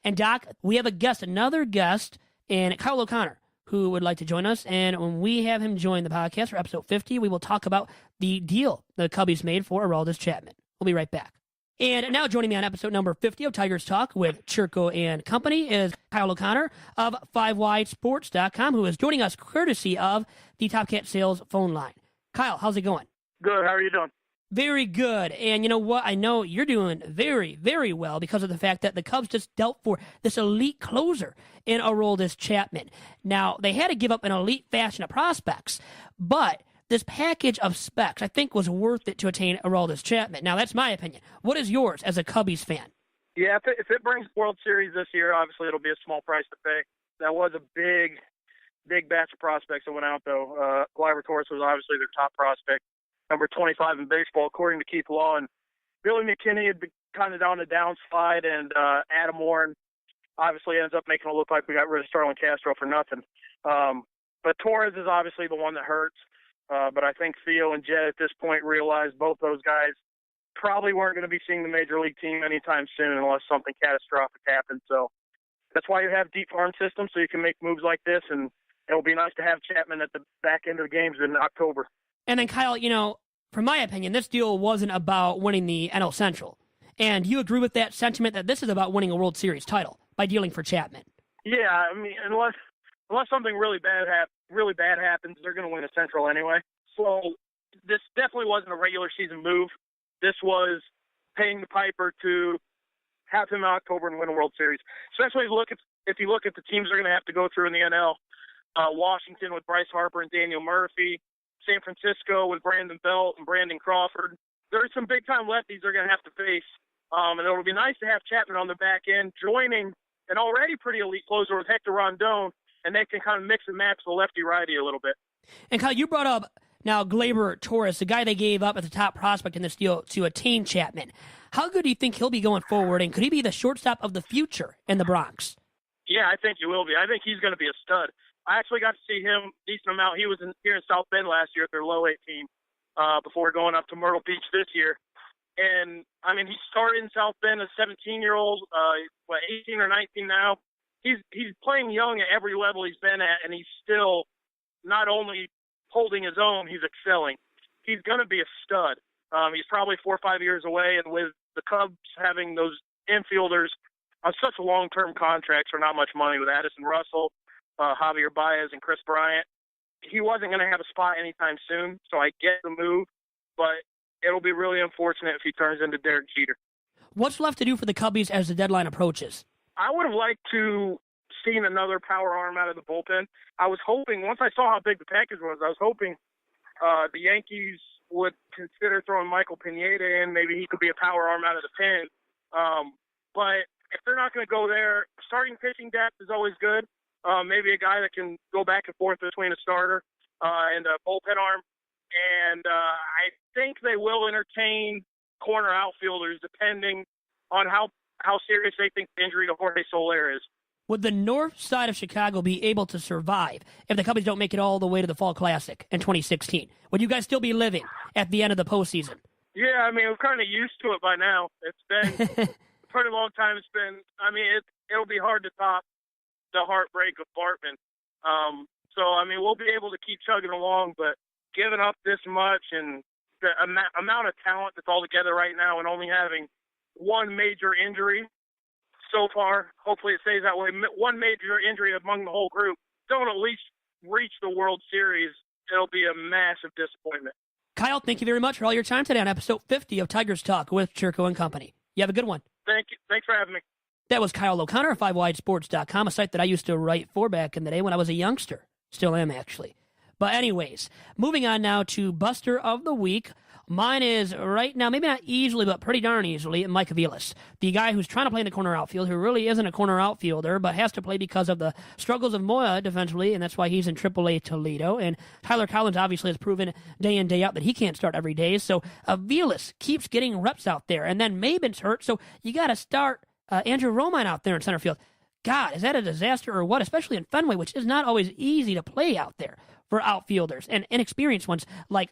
And, Doc, we have another guest, and Kyle O'Connor, who would like to join us. And when we have him join the podcast for episode 50, we will talk about the deal the Cubbies made for Aroldis Chapman. We'll be right back. And now joining me on episode number 50 of Tigers Talk with Chirco and Company is Kyle O'Connor of 5widesports.com, who is joining us courtesy of the Top Cat Sales phone line. Kyle, how's it going? Good. How are you doing? Very good. And you know what? I know you're doing very, very well because of the fact that the Cubs just dealt for this elite closer in Aroldis Chapman. Now, they had to give up an elite fashion of prospects, but this package of specs, I think, was worth it to attain Aroldis Chapman. Now, that's my opinion. What is yours as a Cubbies fan? Yeah, if it brings World Series this year, obviously it'll be a small price to pay. That was a big batch of prospects that went out, though. Gleyber Torres was obviously their top prospect, number 25 in baseball, according to Keith Law. And Billy McKinney had been kind of on the downside, and Adam Warren obviously ends up making it look like we got rid of Starlin Castro for nothing. But Torres is obviously the one that hurts. But I think Theo and Jed at this point realize both those guys probably weren't going to be seeing the major league team anytime soon unless something catastrophic happened. So that's why you have deep farm systems, so you can make moves like this, and it'll be nice to have Chapman at the back end of the games in October. And then, Kyle, from my opinion, this deal wasn't about winning the NL Central. And you agree with that sentiment that this is about winning a World Series title by dealing for Chapman? Yeah, I mean, unless something really bad happens, they're going to win the Central anyway. So this definitely wasn't a regular season move. This was paying the piper to have him in October and win a World Series. Especially if you look at the teams they're going to have to go through in the NL. Washington with Bryce Harper and Daniel Murphy. San Francisco with Brandon Belt and Brandon Crawford. There's some big-time lefties they're going to have to face. And it'll be nice to have Chapman on the back end joining an already pretty elite closer with Hector Rondon, and they can kind of mix and match the lefty-righty a little bit. And Kyle, you brought up now Gleyber Torres, the guy they gave up as the top prospect in this deal to attain Chapman. How good do you think he'll be going forward, and could he be the shortstop of the future in the Bronx? Yeah, I think he will be. I think he's going to be a stud. I actually got to see him a decent amount. He was here in South Bend last year at their low-A team before going up to Myrtle Beach this year. And, I mean, he started in South Bend as a 17-year-old, 18 or 19 now. He's playing young at every level he's been at, and he's still not only holding his own, he's excelling. He's going to be a stud. He's probably 4 or 5 years away, and with the Cubs having those infielders on such long-term contracts for not much money with Addison Russell, Javier Baez, and Chris Bryant, he wasn't going to have a spot anytime soon, so I get the move, but it'll be really unfortunate if he turns into Derek Jeter. What's left to do for the Cubbies as the deadline approaches? I would have liked to seen another power arm out of the bullpen. I was hoping, once I saw how big the package was, I was hoping the Yankees would consider throwing Michael Pineda in. Maybe he could be a power arm out of the pen. But if they're not going to go there, starting pitching depth is always good. Maybe a guy that can go back and forth between a starter and a bullpen arm. And I think they will entertain corner outfielders depending on how serious they think the injury to Jorge Soler is. Would the north side of Chicago be able to survive if the Cubbies don't make it all the way to the Fall Classic in 2016? Would you guys still be living at the end of the postseason? Yeah, I mean, we're kind of used to it by now. It's been a pretty long time. It'll be hard to top the heartbreak of Bartman. So, I mean, we'll be able to keep chugging along, but giving up this much and the amount of talent that's all together right now and only having one major injury so far, hopefully it stays that way, one major injury among the whole group, don't at least reach the World Series, it'll be a massive disappointment. Kyle, thank you very much for all your time today on episode 50 of Tigers Talk with Chirco and Company. You have a good one. Thank you. Thanks for having me. That was Kyle O'Connor of 5widesports.com, a site that I used to write for back in the day when I was a youngster. Still am, actually. But anyways, moving on now to Buster of the Week. Mine is right now, maybe not easily, but pretty darn easily, Mike Avilas, the guy who's trying to play in the corner outfield, who really isn't a corner outfielder, but has to play because of the struggles of Moya defensively, and that's why he's in AAA Toledo. And Tyler Collins obviously has proven day in, day out that he can't start every day. So Avilas keeps getting reps out there, and then Maben's hurt, so you got to start Andrew Romine out there in center field. God, is that a disaster or what? Especially in Fenway, which is not always easy to play out there for outfielders and inexperienced ones like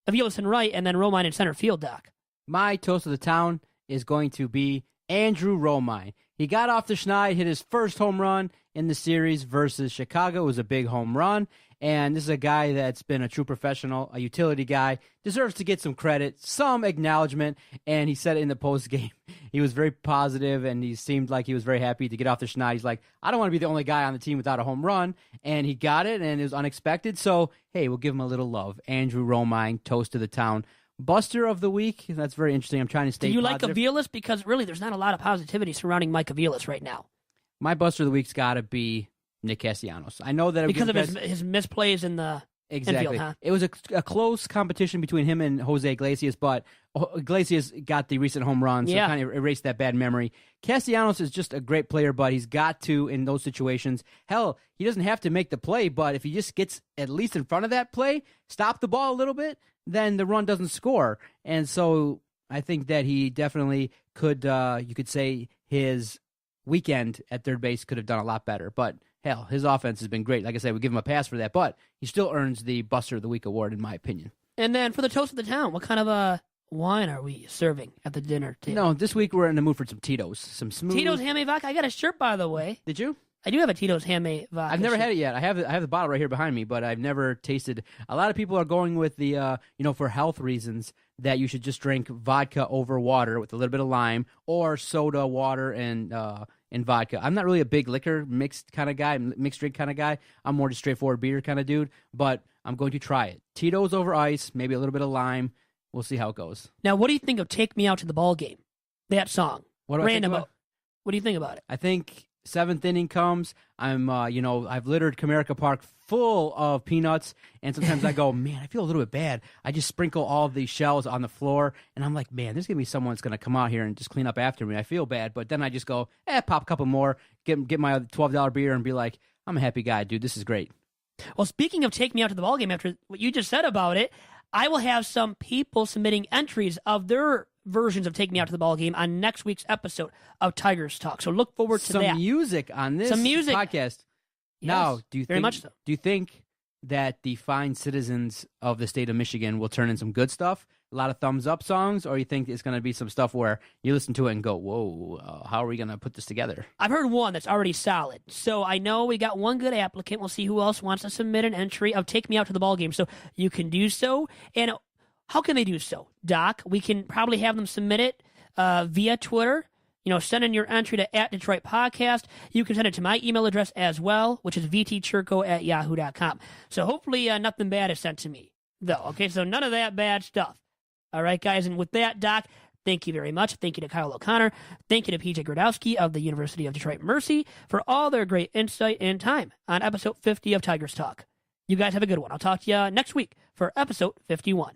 Avilas in right and then Romine in center field, Doc. My toast of the town is going to be Andrew Romine. He got off the schneid, hit his first home run in the series versus Chicago. It was a big home run. And this is a guy that's been a true professional, a utility guy, deserves to get some credit, some acknowledgement. And he said it in the post game. He was very positive, and he seemed like he was very happy to get off the schneid. He's like, I don't want to be the only guy on the team without a home run. And he got it, and it was unexpected. So, hey, we'll give him a little love. Andrew Romine, toast to the town. Buster of the Week, that's very interesting. I'm trying to stay positive. Do you like Avilas? Because really, there's not a lot of positivity surrounding Mike Avilas right now. My Buster of the Week's got to be Nick Castellanos. I know that because of his misplays in the infield, huh? It was a close competition between him and Jose Iglesias, but Iglesias got the recent home run, so kind of erased that bad memory. Castellanos is just a great player, but he's got to, in those situations, hell, he doesn't have to make the play, but if he just gets at least in front of that play, stop the ball a little bit, then the run doesn't score. And so I think that he definitely could, you could say his weekend at third base could have done a lot better, but hell, his offense has been great. Like I said, we give him a pass for that, but he still earns the Buster of the Week award, in my opinion. And then for the toast of the town, what kind of wine are we serving at the dinner table? No, this week we're in the mood for some Tito's. Some smooth. Tito's handmade vodka. I got a shirt, by the way. Did you? I do have a Tito's handmade vodka. I've never shirt. had it yet. I have the bottle right here behind me, but I've never tasted. A lot of people are going with the, for health reasons, that you should just drink vodka over water with a little bit of lime, or soda, water, and vodka. I'm not really a big liquor mixed kind of guy, mixed drink kind of guy. I'm more just straightforward beer kind of dude, but I'm going to try it. Tito's over ice, maybe a little bit of lime. We'll see how it goes. Now, what do you think of "Take Me Out to the Ball Game"? That song. What do I think Random. about it? What do you think about it? I think seventh inning comes. I've littered Comerica Park full of peanuts, and sometimes I go, man, I feel a little bit bad. I just sprinkle all of these shells on the floor, and I'm like, man, there's gonna be someone that's gonna come out here and just clean up after me. I feel bad, but then I just go, pop a couple more, get my $12 beer, and be like, I'm a happy guy, dude. This is great. Well, speaking of "Take Me Out to the Ball Game," after what you just said about it, I will have some people submitting entries of their versions of "Take Me Out to the Ball Game" on next week's episode of Tigers Talk. So look forward to that. Some music on this podcast. Yes, now, very much so. Do you think that the fine citizens of the state of Michigan will turn in some good stuff, a lot of thumbs up songs, or you think it's going to be some stuff where you listen to it and go, whoa, how are we going to put this together? I've heard one that's already solid. So I know we got one good applicant. We'll see who else wants to submit an entry of "Take Me Out to the Ball Game." So you can do so. And how can they do so, Doc? We can probably have them submit it via Twitter. Send in your entry to @Detroit Podcast. You can send it to my email address as well, which is vtchirco@yahoo.com. So hopefully nothing bad is sent to me, though. Okay, so none of that bad stuff. All right, guys. And with that, Doc, thank you very much. Thank you to Kyle O'Connor. Thank you to PJ Gradowski of the University of Detroit Mercy for all their great insight and time on episode 50 of Tigers Talk. You guys have a good one. I'll talk to you next week for episode 51.